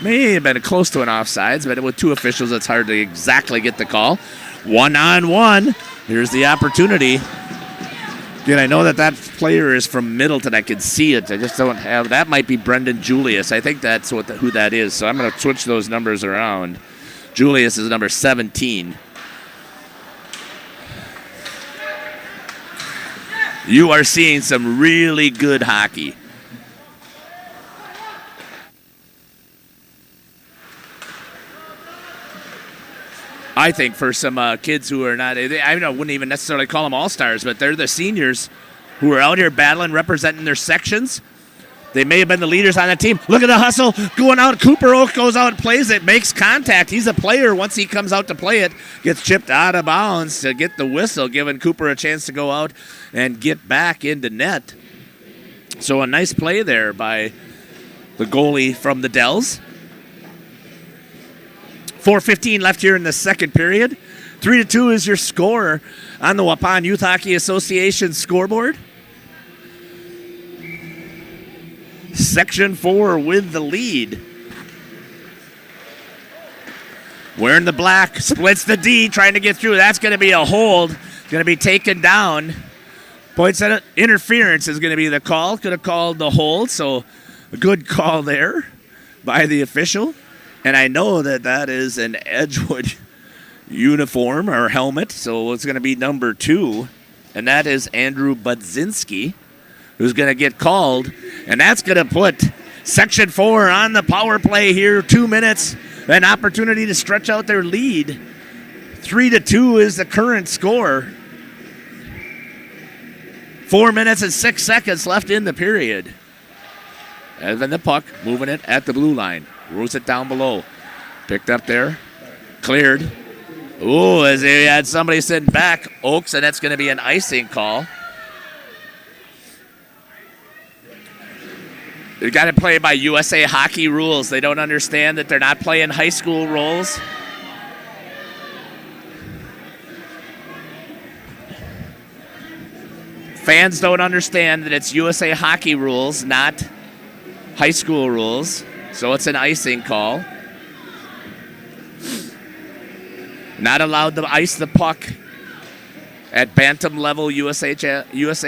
May have been close to an offsides, but with two officials, it's hard to exactly get the call. 1-on-1. Here's the opportunity. Again, I know that player is from Middleton. I can see it. I just don't have. That might be Brendan Julius. I think that's who that is. So I'm going to switch those numbers around. Julius is number 17. You are seeing some really good hockey. I think for some kids who are not, I wouldn't even necessarily call them all-stars, but they're the seniors who are out here battling, representing their sections. They may have been the leaders on the team. Look at the hustle going out. Cooper Oak goes out, plays it, makes contact. He's a player. Once he comes out to play it, gets chipped out of bounds to get the whistle, giving Cooper a chance to go out and get back into net. So a nice play there by the goalie from the Dells. 4:15 left here in the second period. 3-2 is your score on the Waupun Youth Hockey Association scoreboard. Section 4 with the lead. Wearing the black, splits the D, trying to get through. That's going to be a hold. Going to be taken down. Points at interference is going to be the call. Could have called the hold, so a good call there by the official. And I know that is an Edgewood uniform or helmet, so it's going to be number 2, and that is Andrew Budzinski, who's going to get called, and that's going to put Section 4 on the power play here. 2 minutes, an opportunity to stretch out their lead. 3-2 is the current score. 4 minutes and 6 seconds left in the period. And then the puck, moving it at the blue line. Rolls it down below. Picked up there. Cleared. Ooh, as they had somebody sitting back. Oaks, and that's going to be an icing call. They got to play by USA Hockey rules. They don't understand that they're not playing high school rules. Fans don't understand that it's USA Hockey rules, not high school rules. So it's an icing call. Not allowed to ice the puck at bantam level USA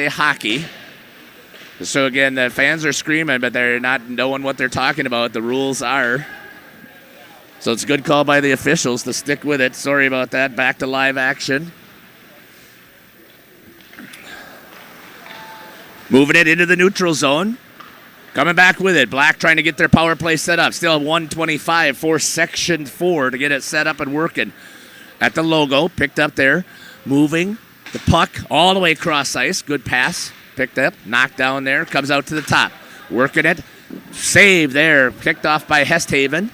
Hockey. So again, the fans are screaming, but they're not knowing what they're talking about. The rules are. So it's a good call by the officials to stick with it. Sorry about that. Back to live action. Moving it into the neutral zone. Coming back with it. Black trying to get their power play set up. Still 1:25 for Section 4 to get it set up and working. At the logo. Picked up there. Moving the puck all the way across ice. Good pass. Picked up. Knocked down there. Comes out to the top. Working it. Save there. Picked off by Hesthaven.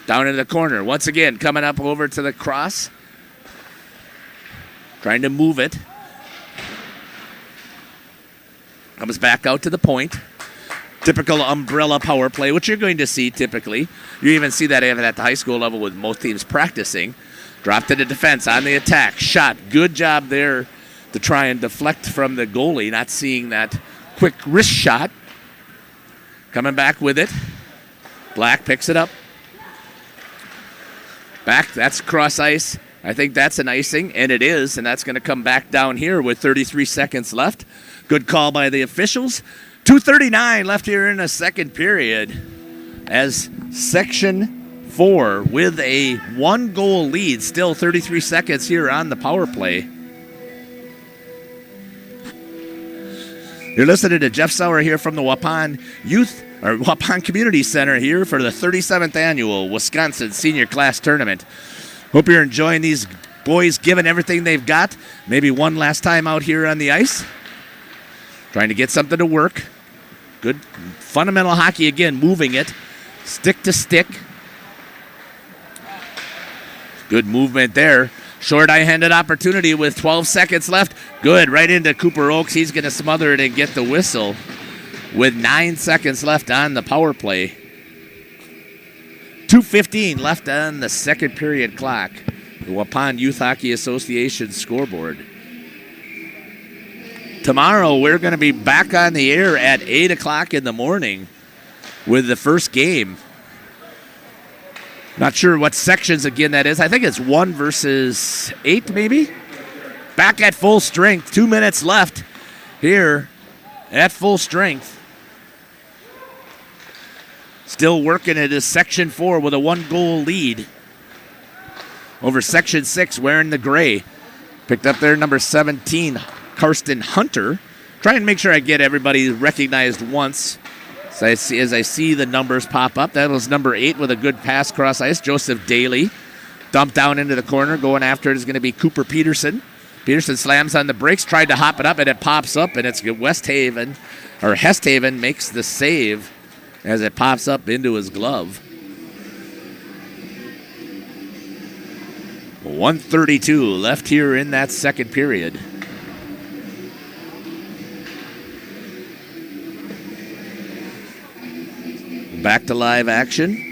Down into the corner. Once again, coming up over to the cross. Trying to move it. Comes back out to the point. Typical umbrella power play, which you're going to see typically. You even see that even at the high school level with most teams practicing. Dropped to the defense on the attack. Shot. Good job there to try and deflect from the goalie, not seeing that quick wrist shot. Coming back with it. Black picks it up. Back, that's cross ice. I think that's an icing, and it is, and that's going to come back down here with 33 seconds left. Good call by the officials. 2:39 left here in the second period as Section 4 with a 1-goal lead. Still 33 seconds here on the power play. You're listening to Jeff Sauer here from the Waupun Waupun Community Center here for the 37th annual Wisconsin Senior Class Tournament. Hope you're enjoying these boys giving everything they've got. Maybe one last time out here on the ice. Trying to get something to work. Good fundamental hockey again, moving it. Stick to stick. Good movement there. Short eye-handed opportunity with 12 seconds left. Good, right into Cooper Oaks. He's going to smother it and get the whistle with 9 seconds left on the power play. 2:15 left on the second period clock. The Waupun Youth Hockey Association scoreboard. Tomorrow we're going to be back on the air at 8 o'clock in the morning with the first game. Not sure what sections again that is. I think it's 1 versus 8 maybe. Back at full strength. 2 minutes left here at full strength. Still working it is Section 4 with a 1-goal lead over Section 6 wearing the gray. Picked up there number 17, Karsten Hunter. Try and make sure I get everybody recognized once as I see the numbers pop up. That was number 8 with a good pass cross ice, Joseph Daly. Dumped down into the corner. Going after it is going to be Cooper Peterson. Peterson slams on the brakes, tried to hop it up, and it pops up, and it's Hesthaven makes the save as it pops up into his glove. 1:32 left here in that second period. Back to live action.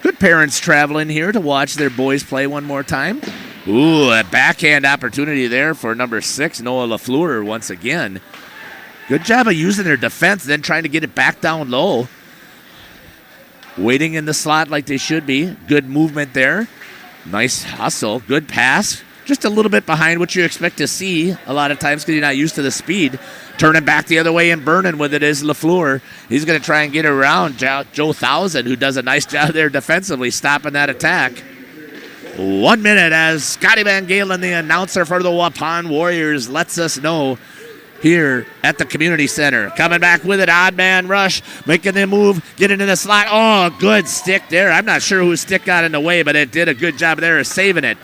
Good parents traveling here to watch their boys play one more time. Ooh, a backhand opportunity there for number 6, Noah LaFleur once again. Good job of using their defense, then trying to get it back down low. Waiting in the slot like they should be. Good movement there. Nice hustle. Good pass. Just a little bit behind what you expect to see a lot of times because you're not used to the speed. Turning back the other way and burning with it is LaFleur. He's going to try and get around Joe Thousand, who does a nice job there defensively, stopping that attack. 1 minute as Scotty Van Galen, the announcer for the Waupun Warriors, lets us know here at the community center. Coming back with it, odd man rush, making the move, get into the slot. Oh, good stick there. I'm not sure whose stick got in the way, but it did a good job there of saving it.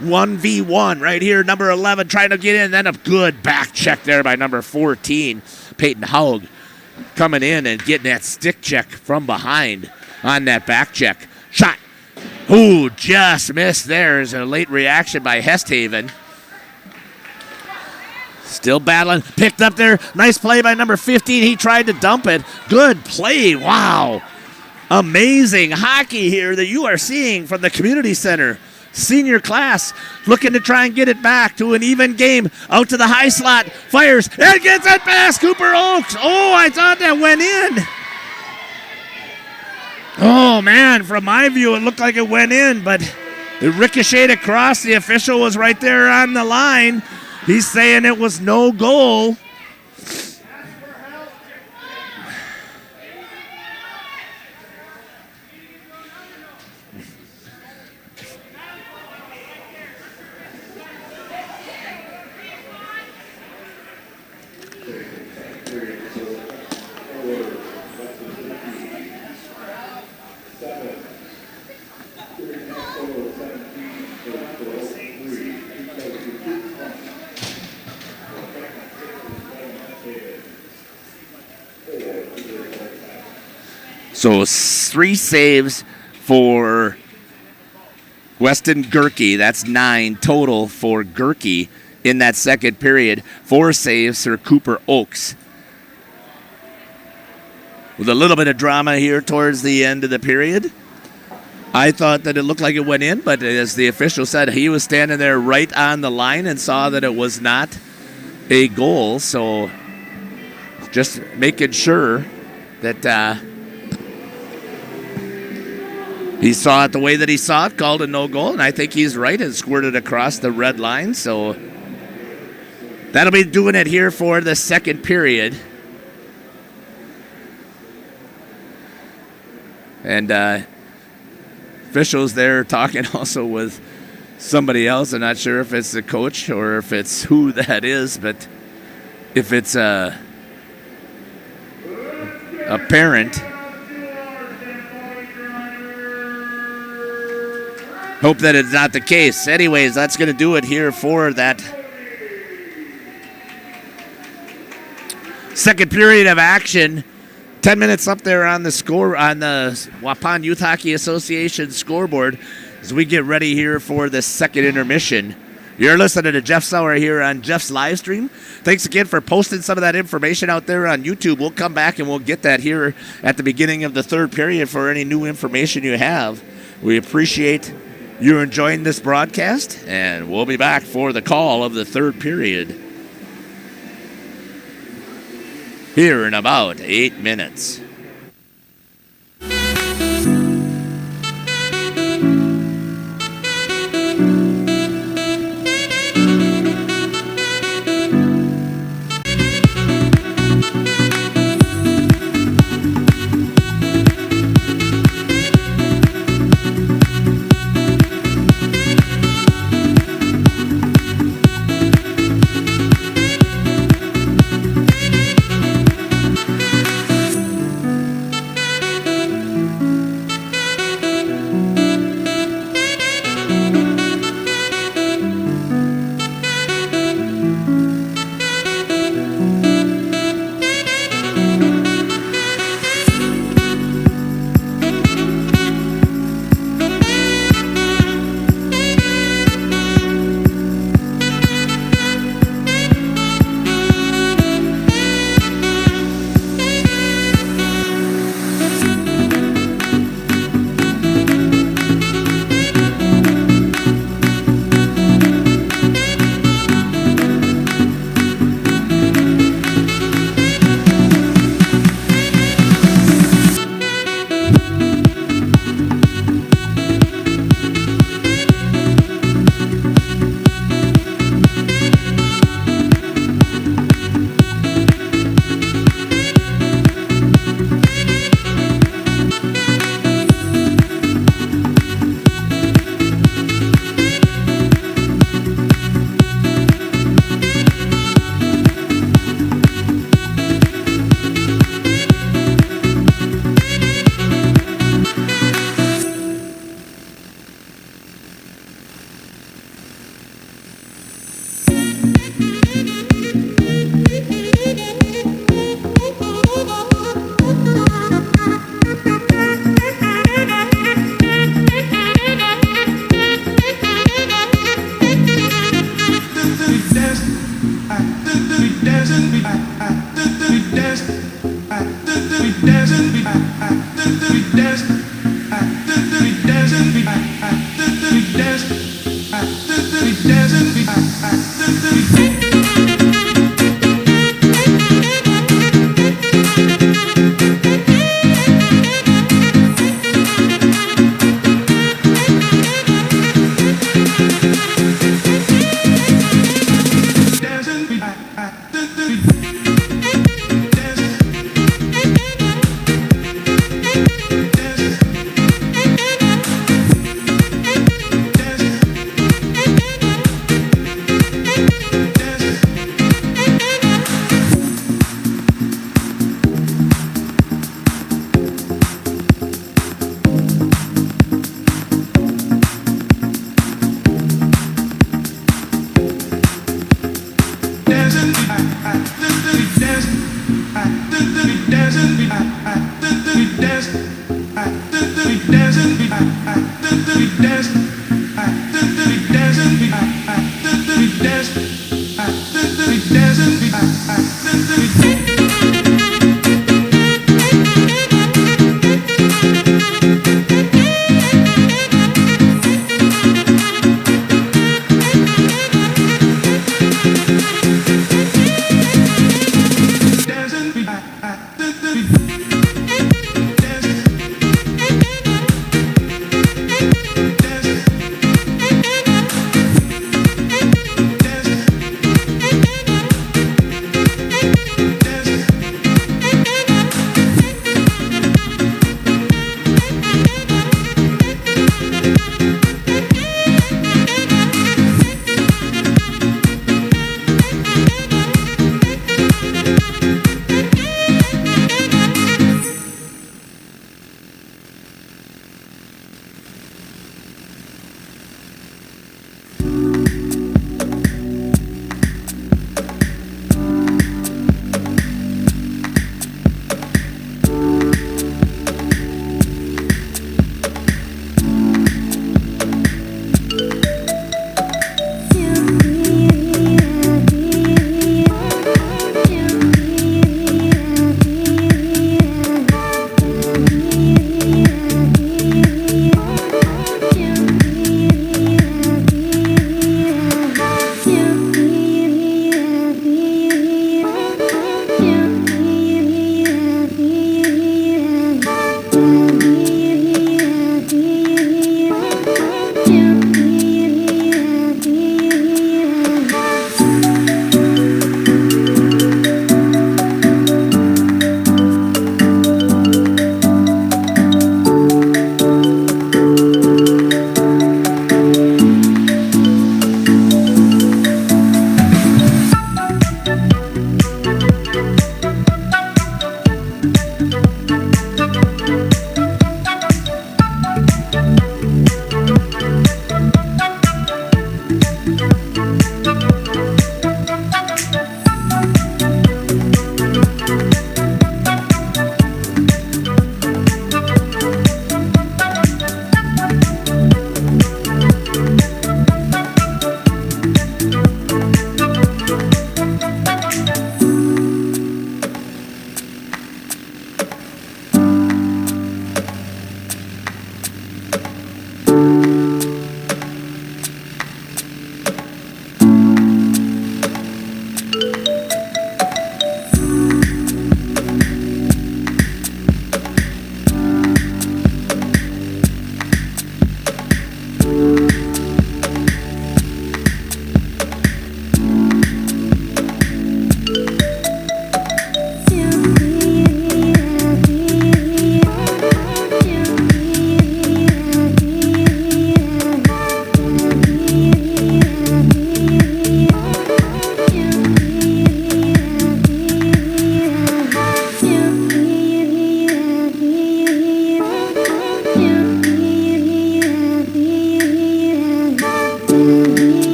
1v1 right here, number 11 trying to get in, then a good back check there by number 14, Peyton Haug, coming in and getting that stick check from behind on that back check. Shot. Ooh, just missed there. There's a late reaction by Hesthaven. Still battling. Picked up there. Nice play by number 15. He tried to dump it. Good play. Wow. Amazing hockey here that you are seeing from the community center. Senior class looking to try and get it back to an even game. Out to the high slot. Fires. And gets it past Cooper Oaks. Oh, I thought that went in. Oh, man. From my view, it looked like it went in, but it ricocheted across. The official was right there on the line. He's saying it was no goal. So 3 saves for Weston Gerke. That's 9 total for Gerke in that second period. 4 saves for Cooper Oaks. With a little bit of drama here towards the end of the period. I thought that it looked like it went in, but as the official said, he was standing there right on the line and saw that it was not a goal. So just making sure that He saw it the way that he saw it, called a no goal, and I think he's right and squirted across the red line. So that'll be doing it here for the second period. And officials there talking also with somebody else. I'm not sure if it's the coach or if it's who that is, but if it's a parent, hope that it's not the case. Anyways, that's going to do it here for that second period of action. 10 minutes up there on the score on the Waupun Youth Hockey Association scoreboard as we get ready here for the second intermission. You're listening to Jeff Sauer here on Jeff's live stream. Thanks again for posting some of that information out there on YouTube. We'll come back and we'll get that here at the beginning of the third period for any new information you have. We appreciate you enjoying this broadcast, and we'll be back for the call of the third period here in about 8 minutes.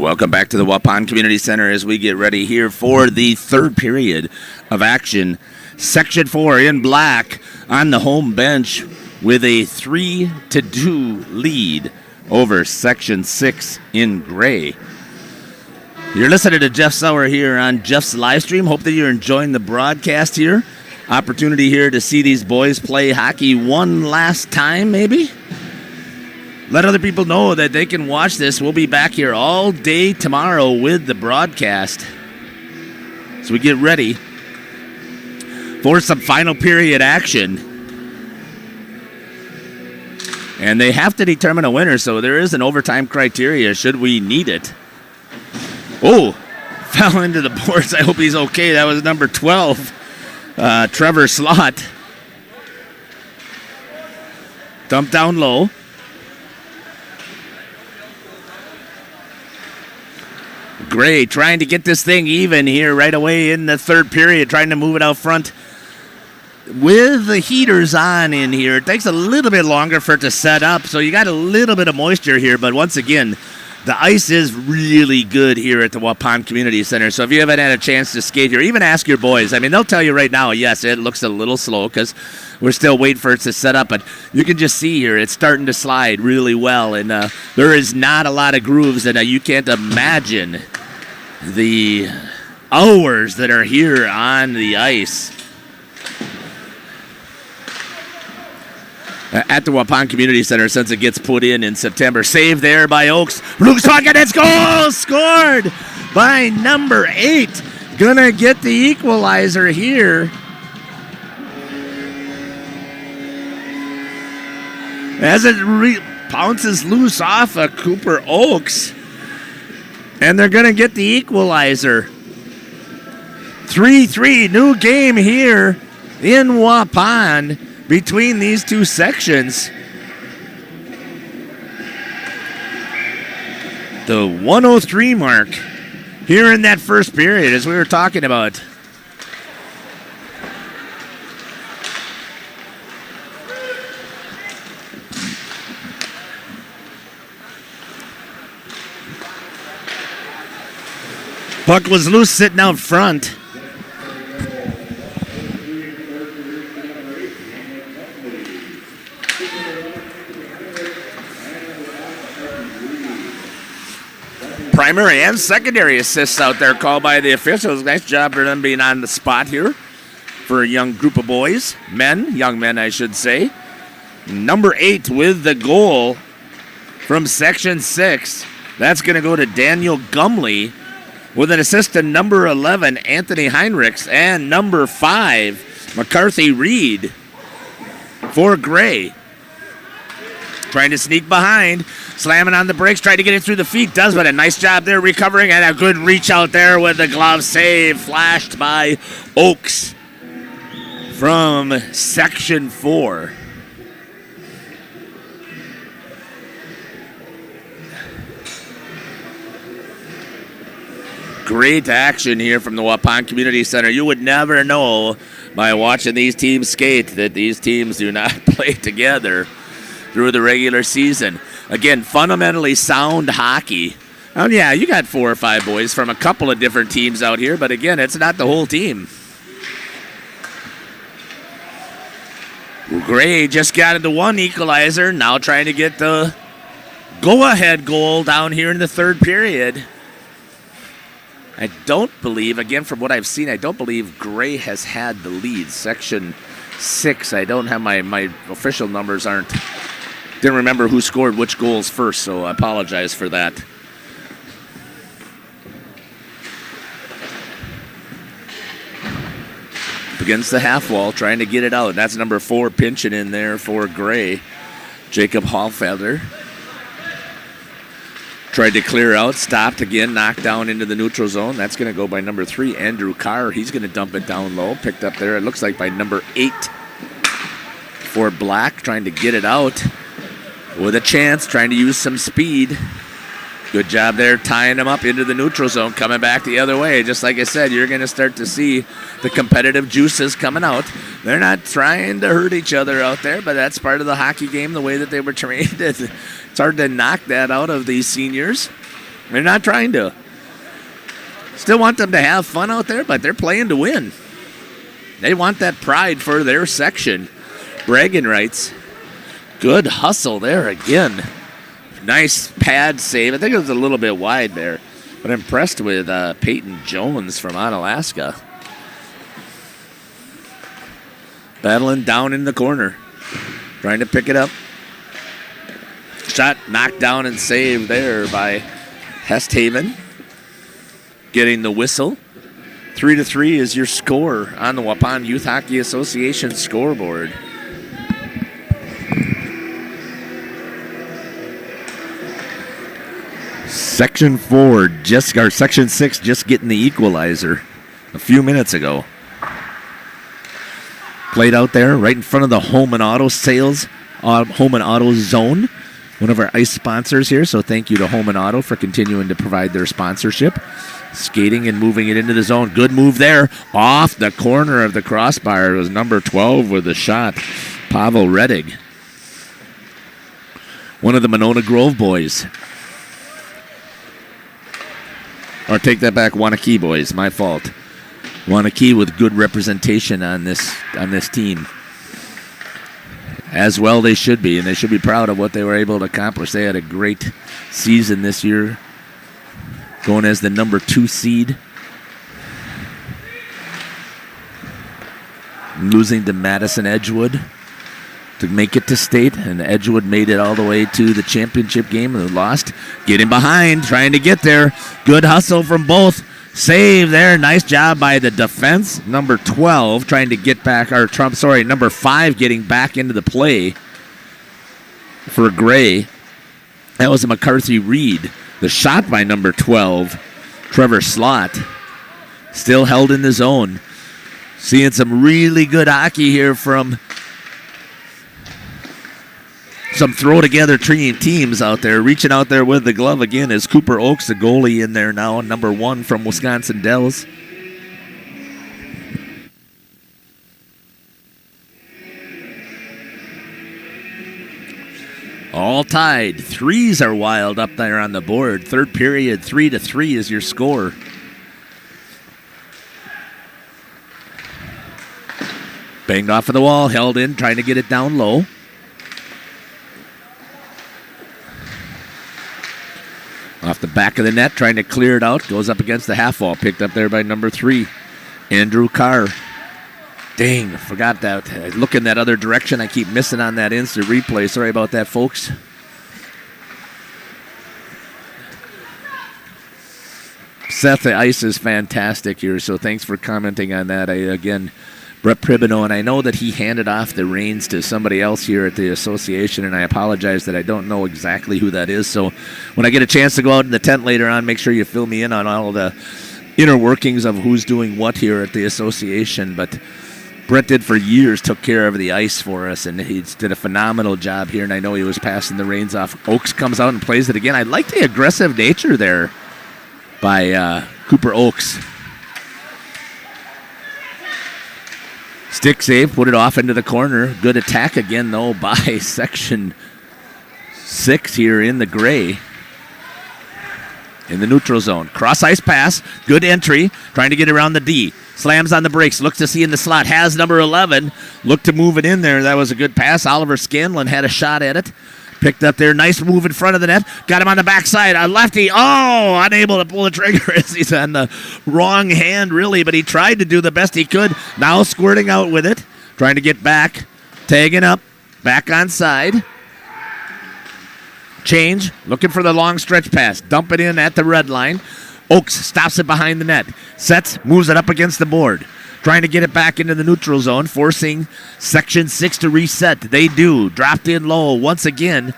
Welcome back to the Waupun Community Center as we get ready here for the third period of action. Section 4 in black on the home bench with a 3-2 lead over Section 6 in gray. You're listening to Jeff Sauer here on Jeff's live stream. Hope that you're enjoying the broadcast here. Opportunity here to see these boys play hockey one last time, maybe. Let other people know that they can watch this. We'll be back here all day tomorrow with the broadcast. So we get ready for some final period action. And they have to determine a winner, so there is an overtime criteria should we need it. Oh, fell into the boards. I hope he's okay. That was number 12, Trevor Slott. Dumped down low. Gray trying to get this thing even here right away in the third period, trying to move it out front with the heaters on in here. It takes a little bit longer for it to set up, so you got a little bit of moisture here, but once again, the ice is really good here at the Waupun Community Center, so if you haven't had a chance to skate here, even ask your boys. I mean, they'll tell you right now, yes, it looks a little slow because we're still waiting for it to set up, but you can just see here it's starting to slide really well, and there is not a lot of grooves, and you can't imagine the hours that are here on the ice. At the Waupun Community Center since it gets put in September. Save there by Oaks. Luke's pocket, it's goal! Scored by number 8. Gonna get the equalizer here. As it bounces loose off of Cooper Oaks. And they're going to get the equalizer. 3-3, new game here in Waupun between these two sections. The 103 mark here in that first period, as we were talking about. Puck was loose sitting out front. Primary and secondary assists out there called by the officials. Nice job for them being on the spot here for a young group of boys. Young men, I should say. Number 8 with the goal from Section 6. That's going to go to Daniel Gumley. With an assist to number 11, Anthony Heinrichs, and number 5, McCarthy Reed for Gray. Trying to sneak behind, slamming on the brakes, trying to get it through the feet, does, but a nice job there recovering, and a good reach out there with the glove save, flashed by Oaks from Section 4. Great action here from the Waupun Community Center. You would never know by watching these teams skate that these teams do not play together through the regular season. Again, fundamentally sound hockey. Oh, yeah, you got 4 or 5 boys from a couple of different teams out here, but again, it's not the whole team. Gray just got into one equalizer, now trying to get the go-ahead goal down here in the third period. I don't believe, again, from what I've seen, I don't believe Gray has had the lead. Section 6, I don't have my official numbers didn't remember who scored which goals first, so I apologize for that. Against the half wall, trying to get it out. That's number 4 pinching in there for Gray. Jacob Hallfelder. Tried to clear out, stopped again, knocked down into the neutral zone. That's going to go by number 3, Andrew Carr. He's going to dump it down low. Picked up there, it looks like by number 8 for Black, trying to get it out with a chance, trying to use some speed. Good job there tying him up into the neutral zone, coming back the other way. Just like I said, you're going to start to see the competitive juices coming out. They're not trying to hurt each other out there, but that's part of the hockey game, the way that they were trained. It's hard to knock that out of these seniors. They're not trying to. Still want them to have fun out there, but they're playing to win. They want that pride for their section. Bragging rights. Good hustle there again. Nice pad save. I think it was a little bit wide there, but impressed with Peyton Jones from Onalaska. Battling down in the corner. Trying to pick it up. Shot knocked down and saved there by Hesthaven. Getting the whistle. 3-3 is your score on the Waupun Youth Hockey Association scoreboard. Section 6 just getting the equalizer a few minutes ago. Played out there right in front of the Home and Auto Sales, Home and Auto Zone, one of our ice sponsors here. So thank you to Home and Auto for continuing to provide their sponsorship. Skating and moving it into the zone. Good move there. Off the corner of the crossbar. It was number 12 with the shot, Pavel Redig. One of the Monona Grove boys. Or take that back, Wanakee boys. My fault. Wanakee with good representation on this team. As well they should be, and they should be proud of what they were able to accomplish. They had a great season this year, going as the number 2 seed. Losing to Madison Edgewood to make it to state, and Edgewood made it all the way to the championship game and lost. Getting behind, trying to get there. Good hustle from both. Save there. Nice job by the defense. Number 12 trying to get back, number 5 getting back into the play for Gray. That was a McCarthy Reed. The shot by number 12, Trevor Slott, still held in the zone. Seeing some really good hockey here from some throw-together teams out there. Reaching out there with the glove again is Cooper Oaks, the goalie in there now, number 1 from Wisconsin Dells. All tied. Threes are wild up there on the board. Third period, 3-3 is your score. Banged off of the wall, held in, trying to get it down low. Off the back of the net, trying to clear it out. Goes up against the half wall. Picked up there by number 3, Andrew Carr. Dang, forgot that. Looking that other direction. I keep missing on that instant replay. Sorry about that, folks. Seth, the ice is fantastic here, so thanks for commenting on that. Brett Pribino, and I know that he handed off the reins to somebody else here at the association, and I apologize that I don't know exactly who that is. So when I get a chance to go out in the tent later on, make sure you fill me in on all of the inner workings of who's doing what here at the association. But Brett did for years, took care of the ice for us, and he did a phenomenal job here, and I know he was passing the reins off. Oaks comes out and plays it again. I like the aggressive nature there by Cooper Oaks. Stick save, put it off into the corner. Good attack again, though, by Section 6 here in the gray. In the neutral zone. Cross-ice pass. Good entry. Trying to get around the D. Slams on the brakes. Looks to see in the slot. Has number 11. Looked to move it in there. That was a good pass. Oliver Scanlon had a shot at it. Picked up there. Nice move in front of the net. Got him on the backside. A lefty. Oh, unable to pull the trigger as he's on the wrong hand, really. But he tried to do the best he could. Now squirting out with it. Trying to get back. Tagging up. Back on side. Change. Looking for the long stretch pass. Dump it in at the red line. Oaks stops it behind the net. Sets. Moves it up against the board. Trying to get it back into the neutral zone, forcing Section 6 to reset. They do. Dropped in low once again.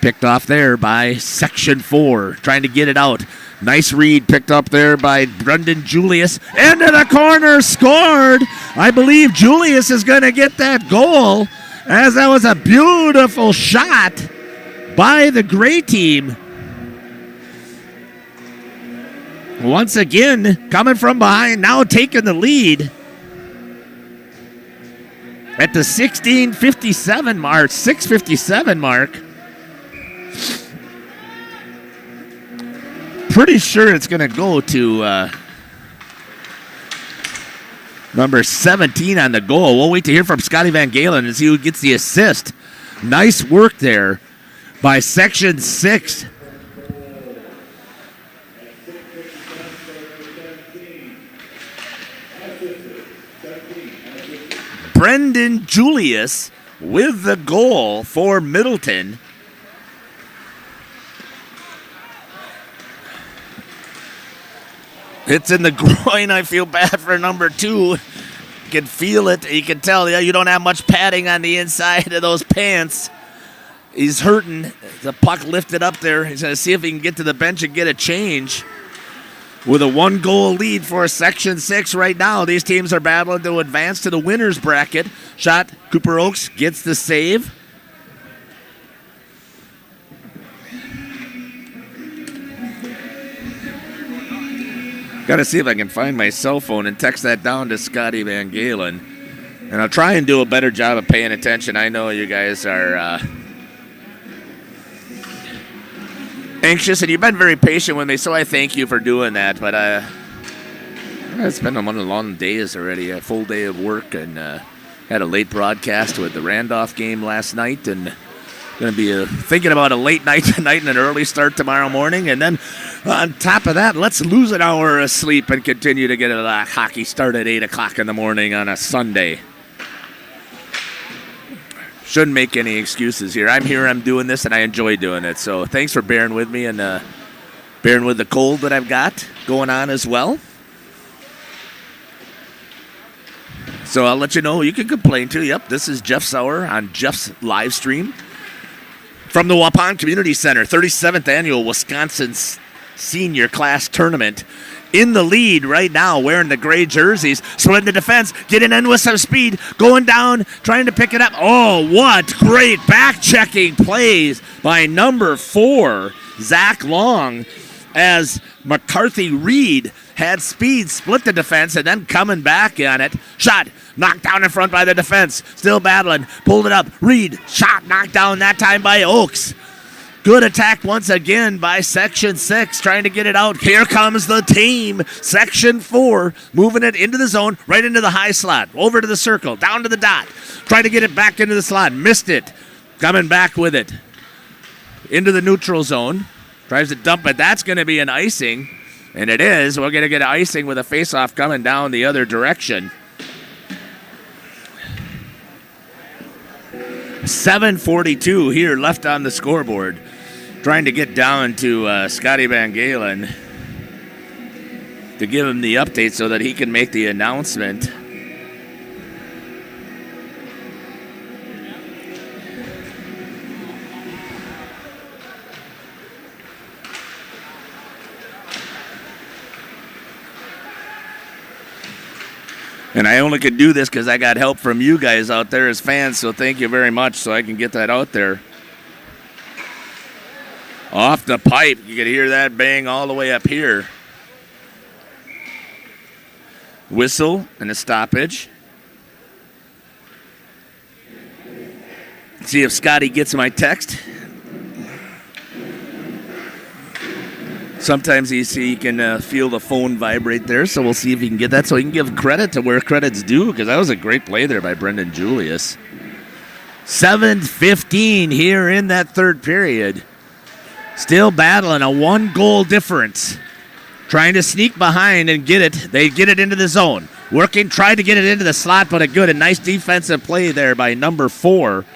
Picked off there by Section 4. Trying to get it out. Nice read picked up there by Brendan Julius. Into the corner. Scored. I believe Julius is going to get that goal, as that was a beautiful shot by the gray team. Once again, coming from behind, now taking the lead at the 16:57 mark, 6:57 mark. pretty sure it's going to go to number 17 on the goal. We'll wait to hear from Scotty Van Galen and see who gets the assist. Nice work there by Section 6. Brendan Julius with the goal for Middleton. Hits in the groin. I feel bad for number 2. You can feel it. You can tell you don't have much padding on the inside of those pants. He's hurting. The puck lifted up there. He's going to see if he can get to the bench and get a change. With a 1-goal lead for Section 6 right now. These teams are battling to advance to the winner's bracket. Shot. Cooper Oaks gets the save. Got to see if I can find my cell phone and text that down to Scotty Van Galen. And I'll try and do a better job of paying attention. I know you guys are anxious, and you've been very patient with me, so I thank you for doing that. But it's been one of the long days already, a full day of work, and had a late broadcast with the Randolph game last night, and going to be thinking about a late night tonight and an early start tomorrow morning. And then on top of that, let's lose an hour of sleep and continue to get a hockey start at 8 o'clock in the morning on a Sunday. Shouldn't make any excuses here. I'm here, I'm doing this, and I enjoy doing it. So thanks for bearing with me and bearing with the cold that I've got going on as well. So I'll let you know. You can complain too. Yep, this is Jeff Sauer on Jeff's live stream from the Waupun Community Center, 37th Annual Wisconsin Senior Class Tournament. In the lead right now, wearing the gray jerseys, splitting the defense, getting in with some speed, going down, trying to pick it up. Oh, what great back-checking plays by number 4, Zach Long, as McCarthy Reed had speed, split the defense, and then coming back on it. Shot, knocked down in front by the defense, still battling, pulled it up. Reed, shot, knocked down that time by Oaks. Good attack once again by Section 6, trying to get it out. Here comes the team. Section 4, moving it into the zone, right into the high slot, over to the circle, down to the dot. Trying to get it back into the slot, missed it. Coming back with it into the neutral zone. Tries to dump it. That's going to be an icing, and it is. We're going to get an icing with a faceoff coming down the other direction. 7:42 here left on the scoreboard. Trying to get down to Scotty Van Galen to give him the update so that he can make the announcement. And I only could do this because I got help from you guys out there as fans, so thank you very much so I can get that out there. Off the pipe, you can hear that bang all the way up here. Whistle and a stoppage. See if Scotty gets my text. Sometimes he can feel the phone vibrate there, so we'll see if he can get that so he can give credit to where credit's due, because that was a great play there by Brendan Julius. 7:15 here in that third period. Still battling a 1-goal difference. Trying to sneak behind and get it. They get it into the zone. Working, tried to get it into the slot, but a nice defensive play there by number 4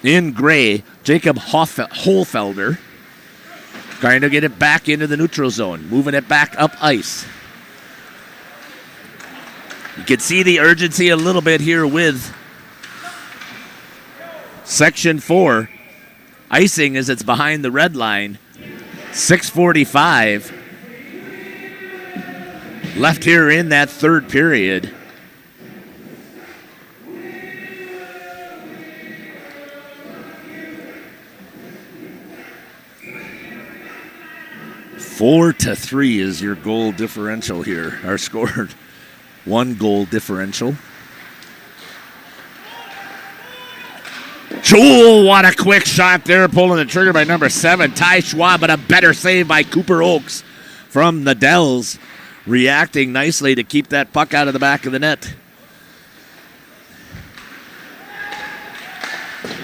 in gray, Jacob Holfelder. Trying to get it back into the neutral zone. Moving it back up ice. You can see the urgency a little bit here with Section 4. Icing as it's behind the red line. 6:45 left here in that third period. Four to 3 is your goal differential here. Our scored 1-goal differential. Jewel, what a quick shot there, pulling the trigger by number 7, Ty Schwab, but a better save by Cooper Oaks. from the Dells, reacting nicely to keep that puck out of the back of the net.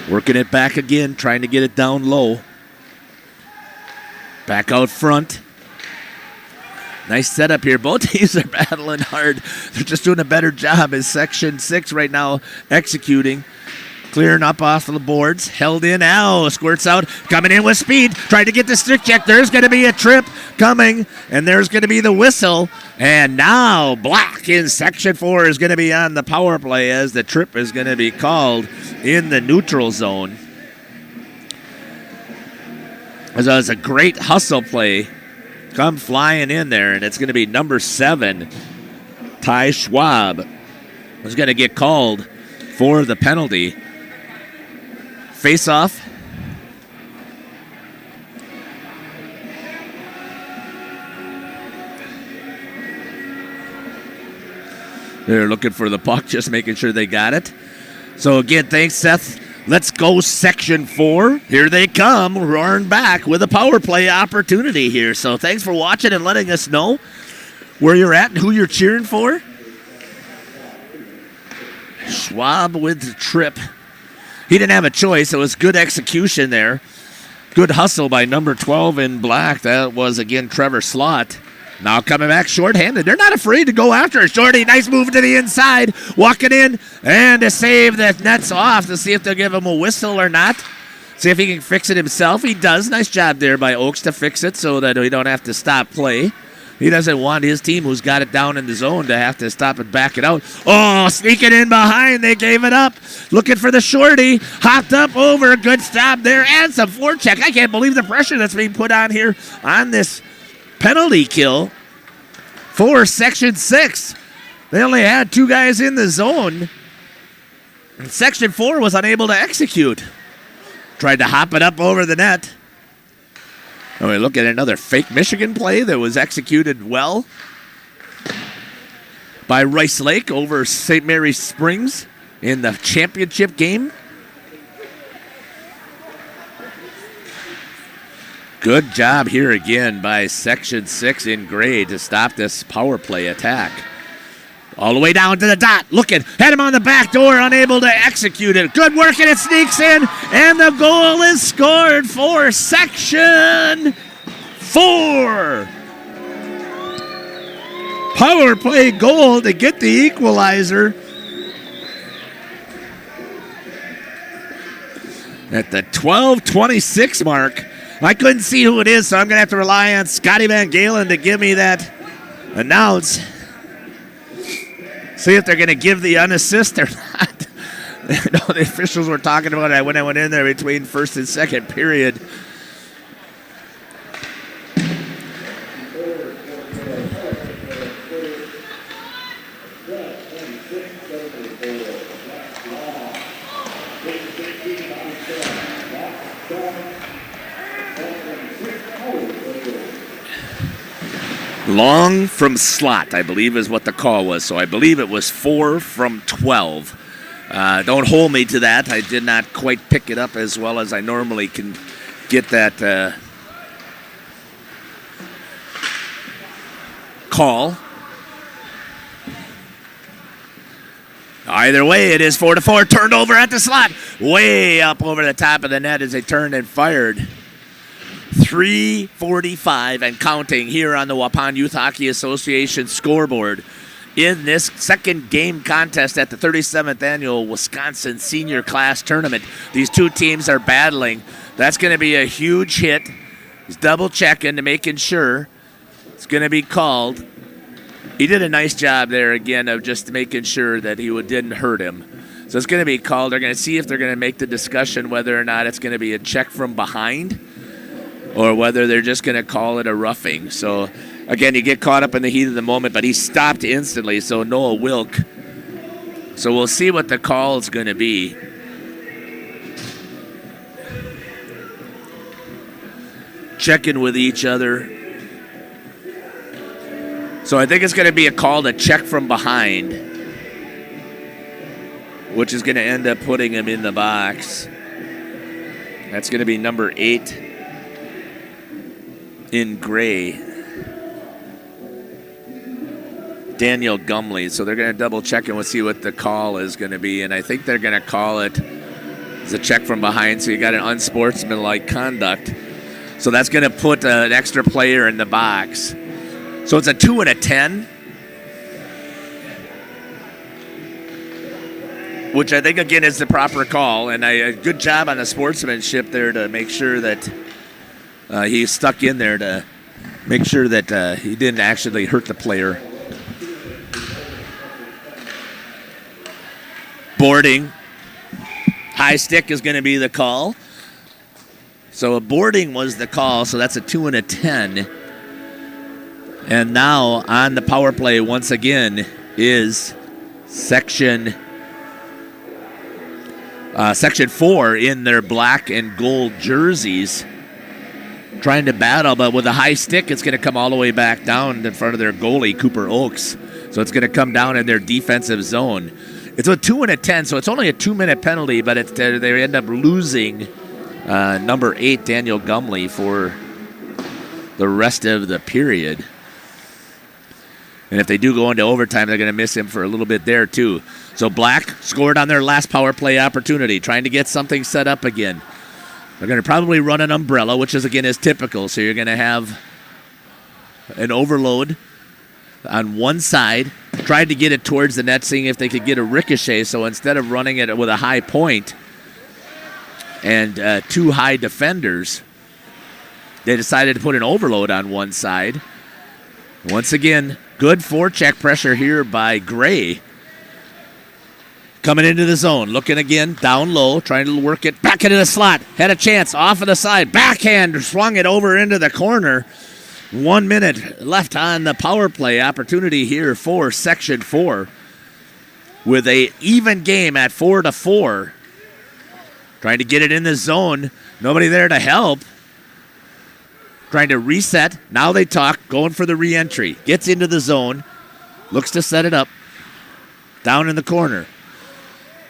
Working it back again, trying to get it down low. Back out front. Nice setup here. Both teams are battling hard. They're just doing a better job as Section 6 right now executing. Clearing up off of the boards. Held in. Al squirts out. Coming in with speed. Trying to get the stick check. There's going to be a trip coming. And there's going to be the whistle. And now Black in Section 4 is going to be on the power play as the trip is going to be called in the neutral zone. As that was a great hustle play. Come flying in there. And it's going to be number 7, Ty Schwab, who's going to get called for the penalty. Face-off. They're looking for the puck, just making sure they got it. So again, thanks, Seth. Let's go Section 4. Here they come, roaring back with a power play opportunity here. So thanks for watching and letting us know where you're at and who you're cheering for. Schwab with the trip. He didn't have a choice. It was good execution there. Good hustle by number 12 in black. That was, again, Trevor Slott. Now coming back shorthanded. They're not afraid to go after it. Shorty, nice move to the inside. Walking in and to save the nets off to see if they'll give him a whistle or not. See if he can fix it himself. He does. Nice job there by Oaks to fix it so that we don't have to stop play. He doesn't want his team, who's got it down in the zone, to have to stop and back it out. Oh, sneaking in behind. They gave it up. Looking for the shorty. Hopped up over. Good stop there. And some forecheck. I can't believe the pressure that's being put on here on this penalty kill for Section 6. They only had 2 guys in the zone. And Section 4 was unable to execute. Tried to hop it up over the net. And we look at another fake Michigan play that was executed well by Rice Lake over St. Mary's Springs in the championship game. Good job here again by Section 6 in gray to stop this power play attack. All the way down to the dot. Looking. Had him on the back door. Unable to execute it. Good work, and it sneaks in. And the goal is scored for Section 4. Power play goal to get the equalizer. At the 12:26 mark. I couldn't see who it is, so I'm going to have to rely on Scotty Van Galen to give me that announce. See if they're going to give the unassist or not. No, the officials were talking about it when I went in there between first and second period. Long from slot, I believe, is what the call was. So I believe it was 4 from 12. Don't hold me to that. I did not quite pick it up as well as I normally can get that call. Either way, it is 4-4. Turned over at the slot. Way up over the top of the net as they turned and fired. 3:45 and counting here on the Waupun Youth Hockey Association scoreboard in this second game contest at the 37th annual Wisconsin Senior Class Tournament. These two teams are battling. That's going to be a huge hit. He's double checking to making sure it's going to be called. He did a nice job there again of just making sure that he didn't hurt him. So it's going to be called. They're going to see if they're going to make the discussion whether or not it's going to be a check from behind or whether they're just going to call it a roughing. So, again, you get caught up in the heat of the moment, but he stopped instantly, so Noah Wilk. So we'll see what the call is going to be. Checking with each other. So I think it's going to be a call to check from behind, which is going to end up putting him in the box. That's going to be number 8 in gray. Daniel Gumley. So they're going to double check and we'll see what the call is going to be. And I think they're going to call it as a check from behind. So you got an unsportsmanlike conduct. So that's going to put an extra player in the box. So it's a 2 and a 10. Which I think, again, is the proper call. And a good job on the sportsmanship there to make sure that he stuck in there to make sure that he didn't actually hurt the player. Boarding. High stick is going to be the call. So a boarding was the call, so that's a 2 and a 10. And now on the power play once again is Section 4 in their black and gold jerseys, trying to battle, but with a high stick, it's going to come all the way back down in front of their goalie, Cooper Oakes. So it's going to come down in their defensive zone. It's a 2 and a 10, so it's only a 2-minute penalty, but they end up losing number 8, Daniel Gumley, for the rest of the period. And if they do go into overtime, they're going to miss him for a little bit there, too. So Black scored on their last power play opportunity, trying to get something set up again. They're going to probably run an umbrella, which is, again, is typical. So you're going to have an overload on one side, tried to get it towards the net, seeing if they could get a ricochet. So instead of running it with a high point and 2 high defenders, they decided to put an overload on one side. Once again, good forecheck pressure here by Gray. Coming into the zone, looking again, down low, trying to work it back into the slot. Had a chance, off of the side, backhand, swung it over into the corner. 1 minute left on the power play opportunity here for Section 4. With a even game at 4-4. Trying to get it in the zone. Nobody there to help. Trying to reset. Now they talk, going for the re-entry. Gets into the zone. Looks to set it up. Down in the corner.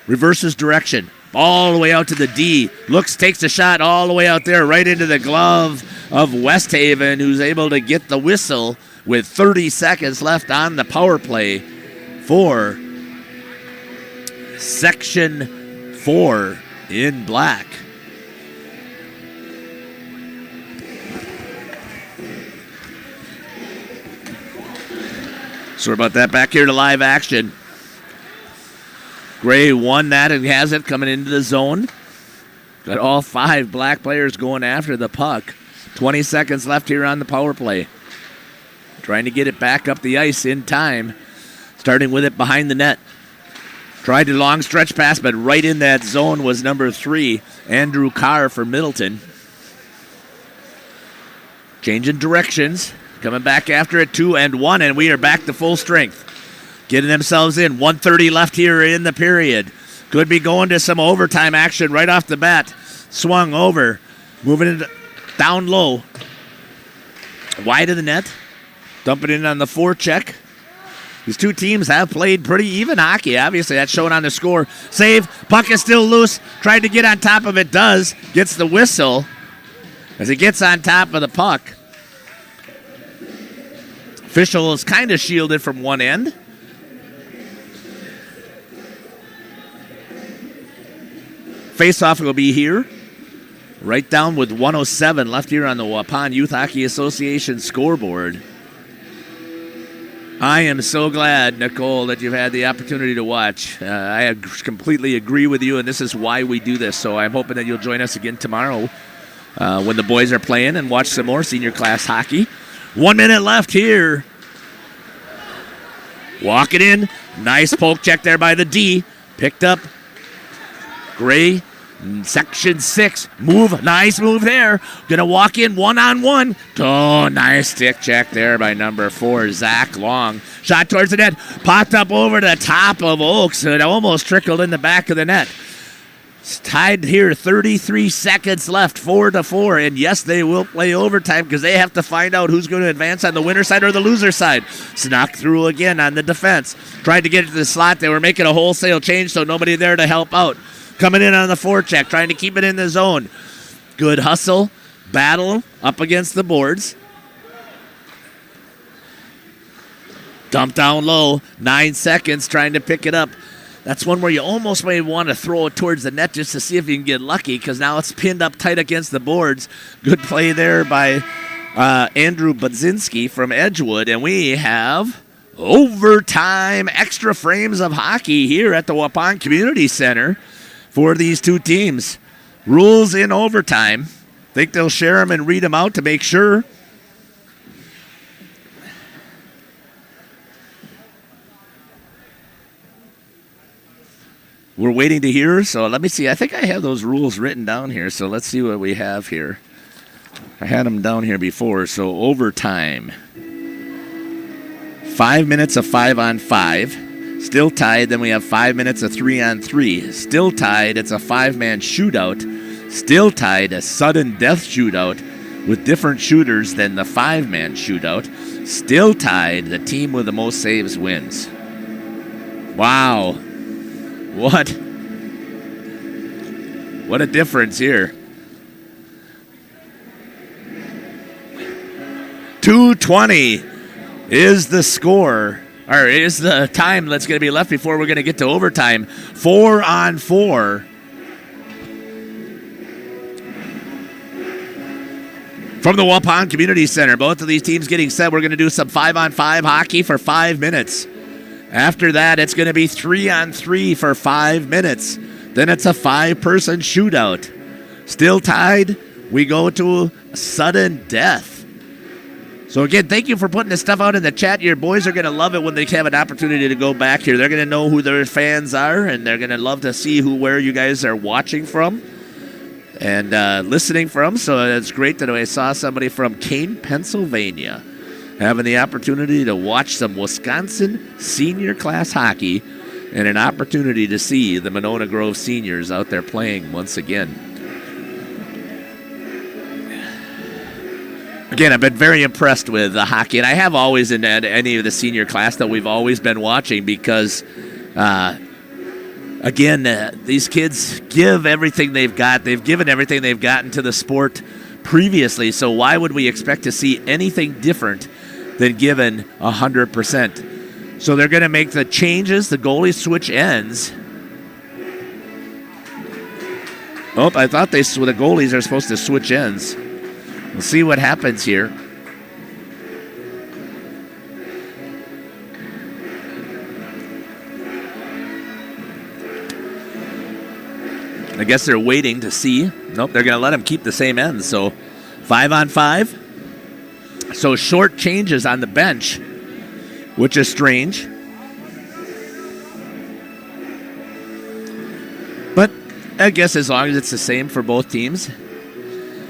Reverses direction. All the way out to the D. Takes a shot all the way out there, right into the glove of Westhaven, who's able to get the whistle with 30 seconds left on the power play for Section 4 in black. Sorry about that. Back here to live action. Gray won that and has it coming into the zone. Got all 5 black players going after the puck. 20 seconds left here on the power play. Trying to get it back up the ice in time. Starting with it behind the net. Tried a long stretch pass, but right in that zone was number 3, Andrew Carr for Middleton. Changing directions. Coming back after it, 2-1, and we are back to full strength. Getting themselves in. 1:30 left here in the period. Could be going to some overtime action right off the bat. Swung over. Moving it down low. Wide of the net. Dumping in on the forecheck. These two teams have played pretty even hockey. Obviously, that's shown on the score. Save. Puck is still loose. Tried to get on top of it. Does. Gets the whistle as he gets on top of the puck. Official is kind of shielded from one end. Face-off will be here. Right down with 1:07 left here on the Waupun Youth Hockey Association scoreboard. I am so glad, Nicole, that you've had the opportunity to watch. I completely agree with you, and this is why we do this. So I'm hoping that you'll join us again tomorrow when the boys are playing and watch some more senior class hockey. 1 minute left here. Walk it in. Nice poke check there by the D. Picked up. Gray, Section 6. Move. Nice move there. Going to walk in one-on-one. Oh, nice stick check there by number 4, Zach Long. Shot towards the net. Popped up over the top of Oakes. And it almost trickled in the back of the net. It's tied here, 33 seconds left, 4-4. And yes, they will play overtime because they have to find out who's going to advance on the winner side or the loser side. Snuck through again on the defense. Tried to get it to the slot. They were making a wholesale change, so nobody there to help out. Coming in on the forecheck, trying to keep it in the zone. Good hustle, battle up against the boards. Dump down low. 9 seconds trying to pick it up. That's one where you almost may want to throw it towards the net just to see if you can get lucky, because now it's pinned up tight against the boards. Good play there by Andrew Budzinski from Edgewood. And we have overtime extra frames of hockey here at the Waupun Community Center for these two teams. Rules in overtime. Think they'll share them and read them out to make sure. We're waiting to hear, so let me see. I think I have those rules written down here, so let's see what we have here. I had them down here before, so overtime. 5 minutes of 5-on-5. Still tied, then we have 5 minutes of 3-on-3. Still tied, it's a 5-man shootout. Still tied, a sudden death shootout with different shooters than the 5-man shootout. Still tied, the team with the most saves wins. Wow. What a difference here. 2:20 is the score, or is the time that's going to be left before we're going to get to overtime. 4-on-4. From the Waupun Community Center, both of these teams getting set. We're going to do some 5-on-5 hockey for 5 minutes. After that, it's going to be 3-on-3 for 5 minutes. Then it's a 5-person shootout. Still tied, we go to sudden death. So again, thank you for putting this stuff out in the chat. Your boys are going to love it when they have an opportunity to go back here. They're going to know who their fans are, and they're going to love to see where you guys are watching from and listening from. So it's great that I saw somebody from Kane, Pennsylvania, having the opportunity to watch some Wisconsin senior class hockey and an opportunity to see the Monona Grove seniors out there playing once again. Again, I've been very impressed with the hockey, and I have always in any of the senior class that we've always been watching because, these kids give everything they've got. They've given everything they've gotten to the sport previously, so why would we expect to see anything different than given 100%? So they're going to make the changes. The goalies switch ends. Oh, I thought the goalies are supposed to switch ends. We'll see what happens here. I guess they're waiting to see. Nope, they're going to let them keep the same ends. So 5-on-5. So short changes on the bench, which is strange. But I guess as long as it's the same for both teams.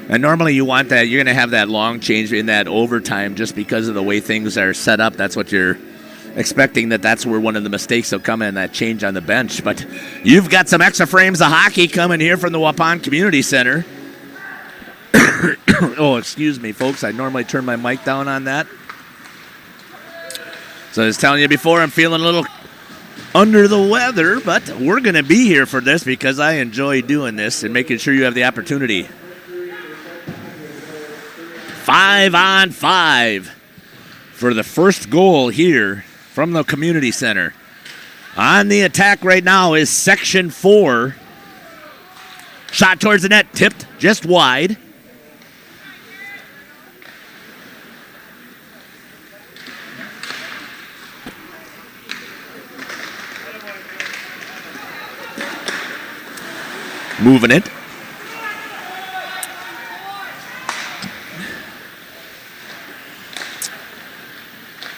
And normally you want that. You're going to have that long change in that overtime just because of the way things are set up. That's what you're expecting, that's where one of the mistakes will come in, that change on the bench. But you've got some extra frames of hockey coming here from the Waupun Community Center. Oh, excuse me, folks. I normally turn my mic down on that. So I was telling you before, I'm feeling a little under the weather, but we're going to be here for this because I enjoy doing this and making sure you have the opportunity. 5-on-5 for the first goal here from the community center. On the attack right now is Section 4. Shot towards the net, tipped just wide. Moving it.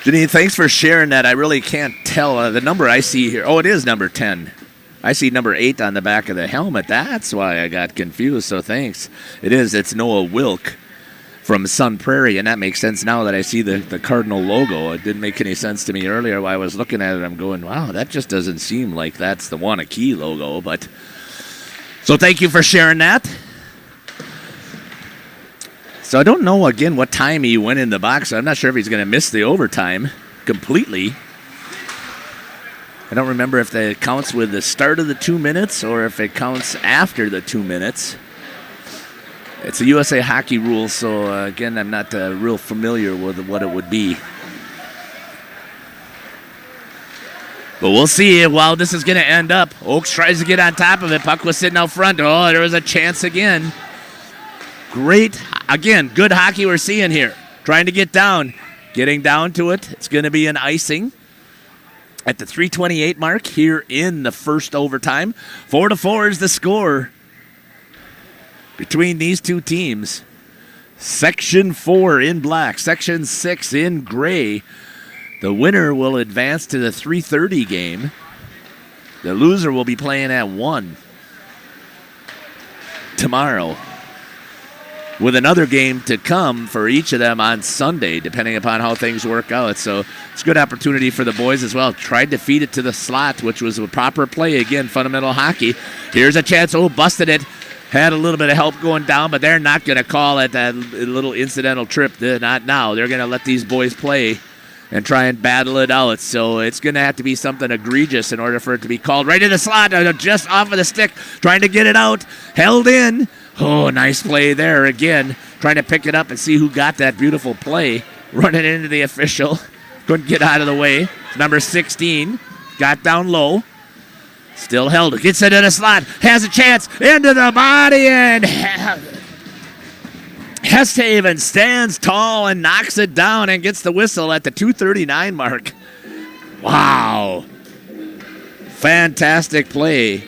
Janine, thanks for sharing that. I really can't tell the number I see here. Oh, it is number 10. I see number 8 on the back of the helmet. That's why I got confused, so thanks. It is. It's Noah Wilk from Sun Prairie, and that makes sense now that I see the Cardinal logo. It didn't make any sense to me earlier while I was looking at it. I'm going, wow, that just doesn't seem like that's the Wanakee logo. But so thank you for sharing that. So I don't know, again, what time he went in the box. I'm not sure if he's going to miss the overtime completely. I don't remember if it counts with the start of the 2 minutes or if it counts after the 2 minutes. It's a USA hockey rule, so again, I'm not real familiar with what it would be. But we'll see how this is going to end up. Oaks tries to get on top of it. Puck was sitting out front. Oh, there was a chance again. Great, again, good hockey we're seeing here. Trying to get down. Getting down to it. It's going to be an icing at the 3:28 mark here in the first overtime. 4-4 is the score between these two teams. Section 4 in black, Section 6 in gray. The winner will advance to the 3:30 game. The loser will be playing at 1 tomorrow, with another game to come for each of them on Sunday, depending upon how things work out. So it's a good opportunity for the boys as well. Tried to feed it to the slot, which was a proper play. Again, fundamental hockey. Here's a chance. Oh, busted it. Had a little bit of help going down, but they're not going to call it that little incidental trip. They're not now. They're going to let these boys play and try and battle it out. So it's going to have to be something egregious in order for it to be called. Right in the slot, just off of the stick, trying to get it out. Held in. Oh, nice play there again. Trying to pick it up and see who got that beautiful play. Running into the official. Couldn't get out of the way. Number 16 got down low. Still held it. Gets it in a slot. Has a chance. Into the body. And Hesthaven stands tall and knocks it down and gets the whistle at the 2:39 mark. Wow. Fantastic play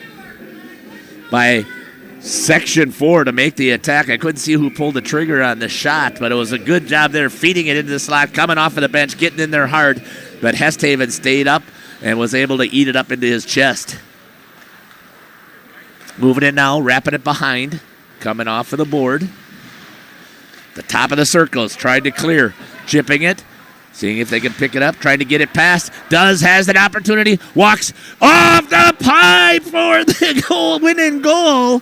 by Section 4 to make the attack. I couldn't see who pulled the trigger on the shot, but it was a good job there feeding it into the slot, coming off of the bench, getting in there hard. But Hesthaven stayed up and was able to eat it up into his chest. Moving it now, wrapping it behind, coming off of the board. The top of the circles, tried to clear, chipping it, seeing if they can pick it up, trying to get it past. Has an opportunity, walks off the pipe for the goal, winning goal.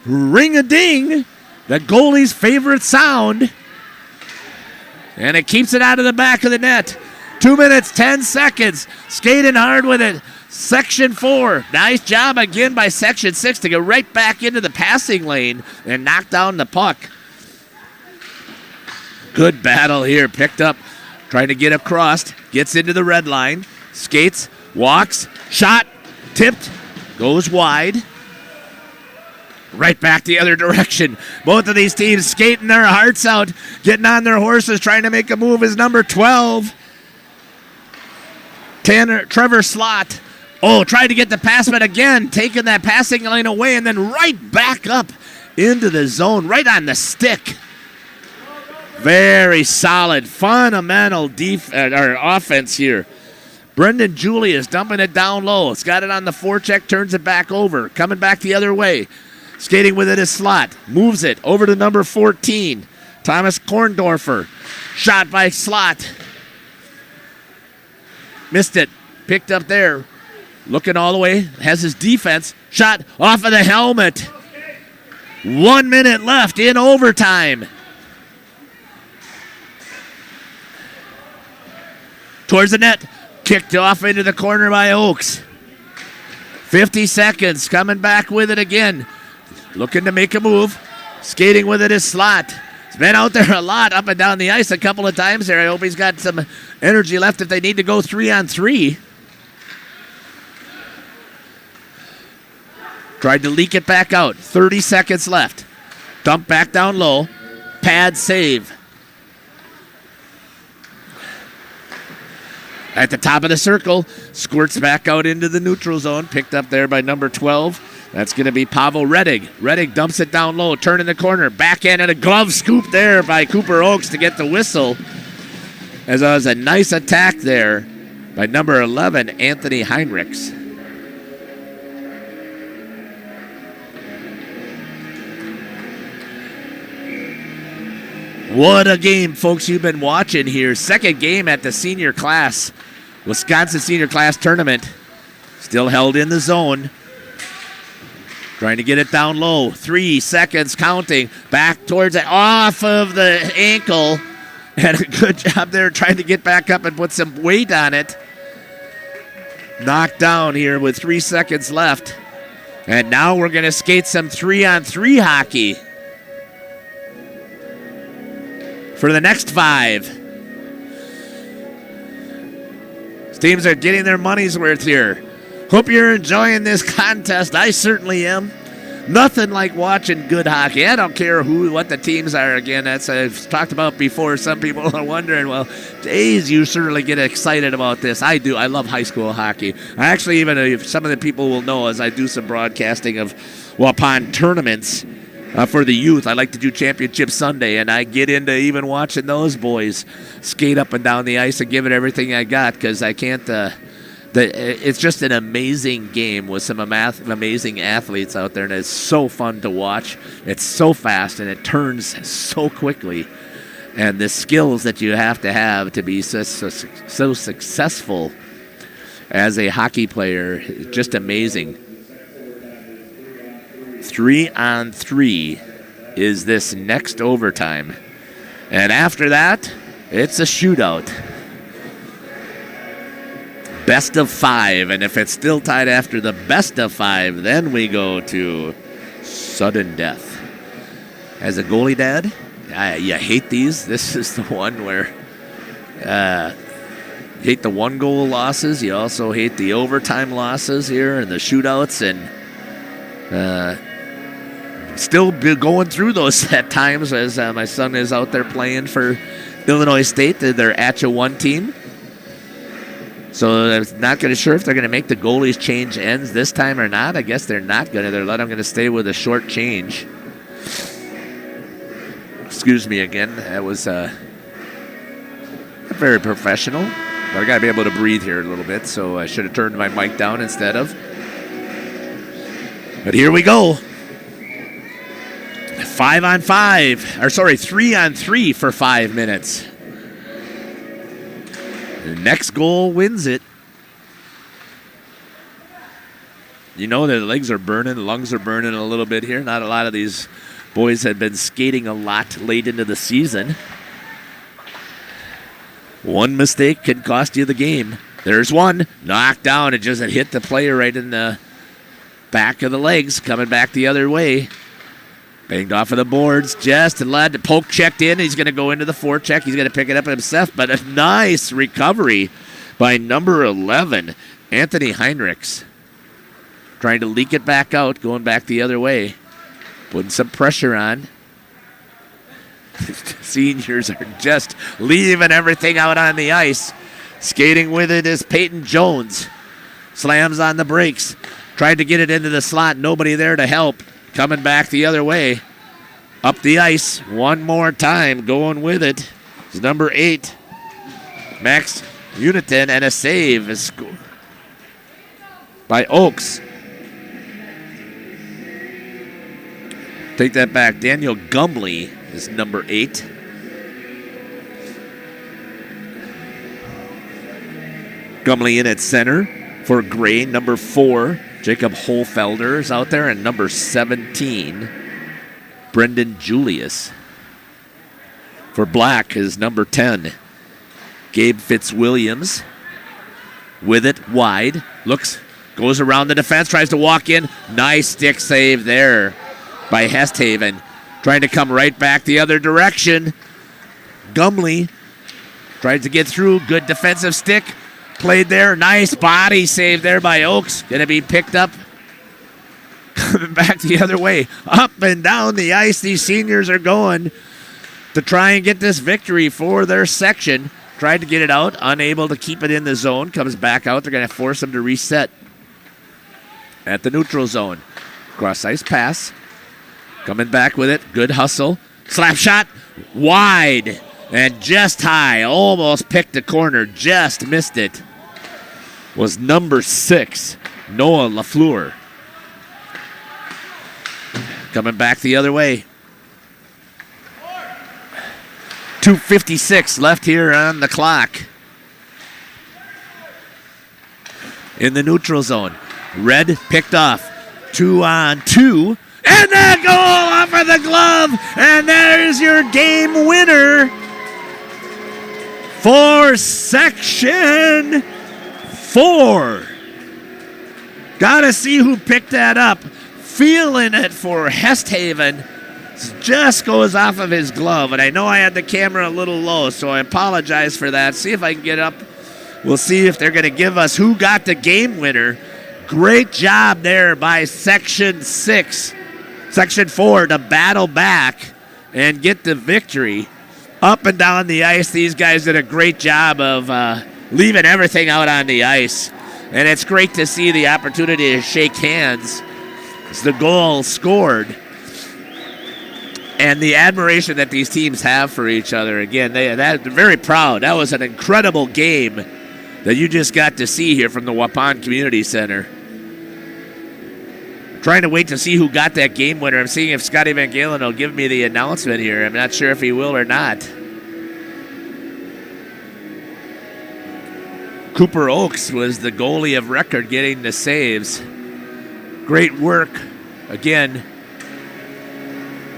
Ring-a-ding, the goalie's favorite sound. And it keeps it out of the back of the net. 2 minutes, 10 seconds. Skating hard with it. Section 4. Nice job again by Section 6 to go right back into the passing lane and knock down the puck. Good battle here. Picked up. Trying to get across. Gets into the red line. Skates. Walks. Shot. Tipped. Goes wide. Right back the other direction. Both of these teams skating their hearts out. Getting on their horses. Trying to make a move is number 12. Trevor Slott. Oh, tried to get the pass, but again, taking that passing lane away and then right back up into the zone, right on the stick. Very solid, fundamental offense here. Brendan Julius dumping it down low. It's got it on the forecheck, turns it back over. Coming back the other way. Skating with it is Slott. Moves it over to number 14. Thomas Korndorfer. Shot by Slott. Missed it. Picked up there. Looking all the way. Has his defense. Shot off of the helmet. 1 minute left in overtime. Towards the net. Kicked off into the corner by Oaks. 50 seconds. Coming back with it again. Looking to make a move. Skating with it is Slott. He's been out there a lot, up and down the ice a couple of times there. I hope he's got some energy left if they need to go 3-on-3. Tried to leak it back out. 30 seconds left. Dump back down low. Pad save. At the top of the circle. Squirts back out into the neutral zone. Picked up there by number 12. That's going to be Pavel Redig. Redig dumps it down low. Turn in the corner. Backhand and a glove scoop there by Cooper Oaks to get the whistle. As that was a nice attack there by number 11, Anthony Heinrichs. What a game, folks, you've been watching here. Second game at the senior class, Wisconsin senior class tournament. Still held in the zone. Trying to get it down low. 3 seconds counting. Back towards it. Off of the ankle. And a good job there trying to get back up and put some weight on it. Knocked down here with 3 seconds left. And now we're going to skate some 3-on-3 hockey for the next 5. Teams are getting their money's worth here. Hope you're enjoying this contest. I certainly am. Nothing like watching good hockey. I don't care what the teams are. Again, that's I've talked about before. Some people are wondering, well, geez, you certainly get excited about this. I do. I love high school hockey. I actually even, some of the people will know, as I do some broadcasting of Waupun tournaments for the youth. I like to do Championship Sunday, and I get into even watching those boys skate up and down the ice and give it everything I got, because I can't. It's just an amazing game with some amazing athletes out there, and it's so fun to watch. It's so fast, and it turns so quickly. And the skills that you have to be so successful as a hockey player, just amazing. 3-on-3 is this next overtime. And after that, it's a shootout. Best of 5, and if it's still tied after the best of 5, then we go to sudden death. As a goalie dad, you hate these. This is the one where you hate the 1-goal losses. You also hate the overtime losses here and the shootouts, and still be going through those at times as my son is out there playing for Illinois State. They're ACHA 1 team. So I'm not going to sure if they're going to make the goalies change ends this time or not. I guess they're not going to. They're letting them going to stay with a short change. Excuse me again. That was very professional. But I got to be able to breathe here a little bit, so I should have turned my mic down instead of. But here we go. 3-on-3 for 5 minutes. The next goal wins it. You know their legs are burning, lungs are burning a little bit here. Not a lot of these boys had been skating a lot late into the season. One mistake can cost you the game. There's one. Knocked down. It just hit the player right in the back of the legs, coming back the other way. Banged off of the boards, just allowed to poke checked in. He's going to go into the forecheck. He's going to pick it up himself, but a nice recovery by number 11, Anthony Heinrichs. Trying to leak it back out, going back the other way. Putting some pressure on. Seniors are just leaving everything out on the ice. Skating with it is Peyton Jones. Slams on the brakes. Tried to get it into the slot. Nobody there to help. Coming back the other way. Up the ice one more time. Going with it is number 8, Max Unitin, and a save is by Oaks. Take that back. Daniel Gumley is number 8. Gumley in at center for Gray. Number 4, Jacob Holfelder is out there, and number 17, Brendan Julius. For Black is number 10, Gabe Fitzwilliams. With it wide, goes around the defense, tries to walk in. Nice stick save there by Hesthaven. Trying to come right back the other direction. Gumley tries to get through. Good defensive stick. Played there. Nice body save there by Oaks. Going to be picked up. Coming back the other way. Up and down the ice. These seniors are going to try and get this victory for their section. Tried to get it out. Unable to keep it in the zone. Comes back out. They're going to force them to reset at the neutral zone. Cross ice pass. Coming back with it. Good hustle. Slap shot. Wide. And just high. Almost picked the corner. Just missed it. Was number 6, Noah LaFleur. Coming back the other way. 2:56 left here on the clock. In the neutral zone. Red picked off. 2-on-2. And that goal off of the glove. And there's your game winner for Section 4. Gotta see who picked that up. Feeling it for Hesthaven. Just goes off of his glove. And I know I had the camera a little low, so I apologize for that. See if I can get up We'll see if they're going to give us who got the game winner. Great job there by Section 6, Section 4 to battle back and get the victory. Up and down the ice, these guys did a great job of leaving everything out on the ice. And it's great to see the opportunity to shake hands as the goal scored. And the admiration that these teams have for each other. Again, they're very proud. That was an incredible game that you just got to see here from the Waupun Community Center. Trying to wait to see who got that game winner. I'm seeing if Scotty Van Galen will give me the announcement here. I'm not sure if he will or not. Cooper Oakes was the goalie of record getting the saves. Great work, again,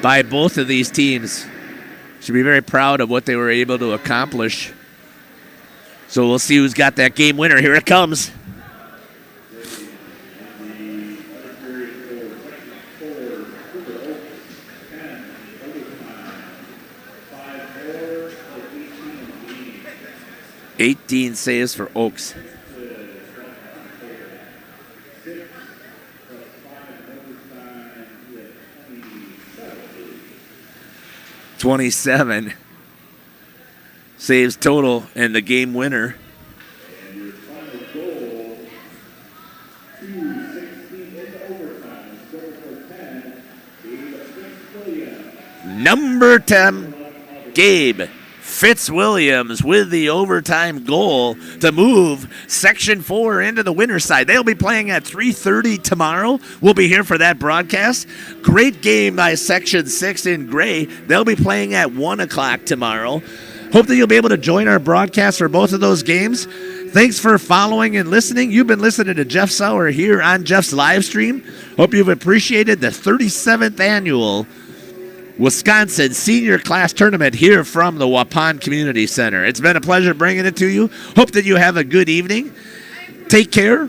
by both of these teams. Should be very proud of what they were able to accomplish. So we'll see who's got that game winner. Here it comes. $18 saves for Oakes. $27 saves total and the game winner. Number 10, Gabe Fitzwilliams with the overtime goal to move Section 4 into the winner's side. They'll be playing at 3:30 tomorrow. We'll be here for that broadcast. Great game by Section 6 in gray. They'll be playing at 1 o'clock tomorrow. Hope that you'll be able to join our broadcast for both of those games. Thanks for following and listening. You've been listening to Jeff Sauer here on Jeff's live stream. Hope you've appreciated the 37th annual Wisconsin Senior Class Tournament here from the Waupun Community Center. It's been a pleasure bringing it to you. Hope that you have a good evening. Take care.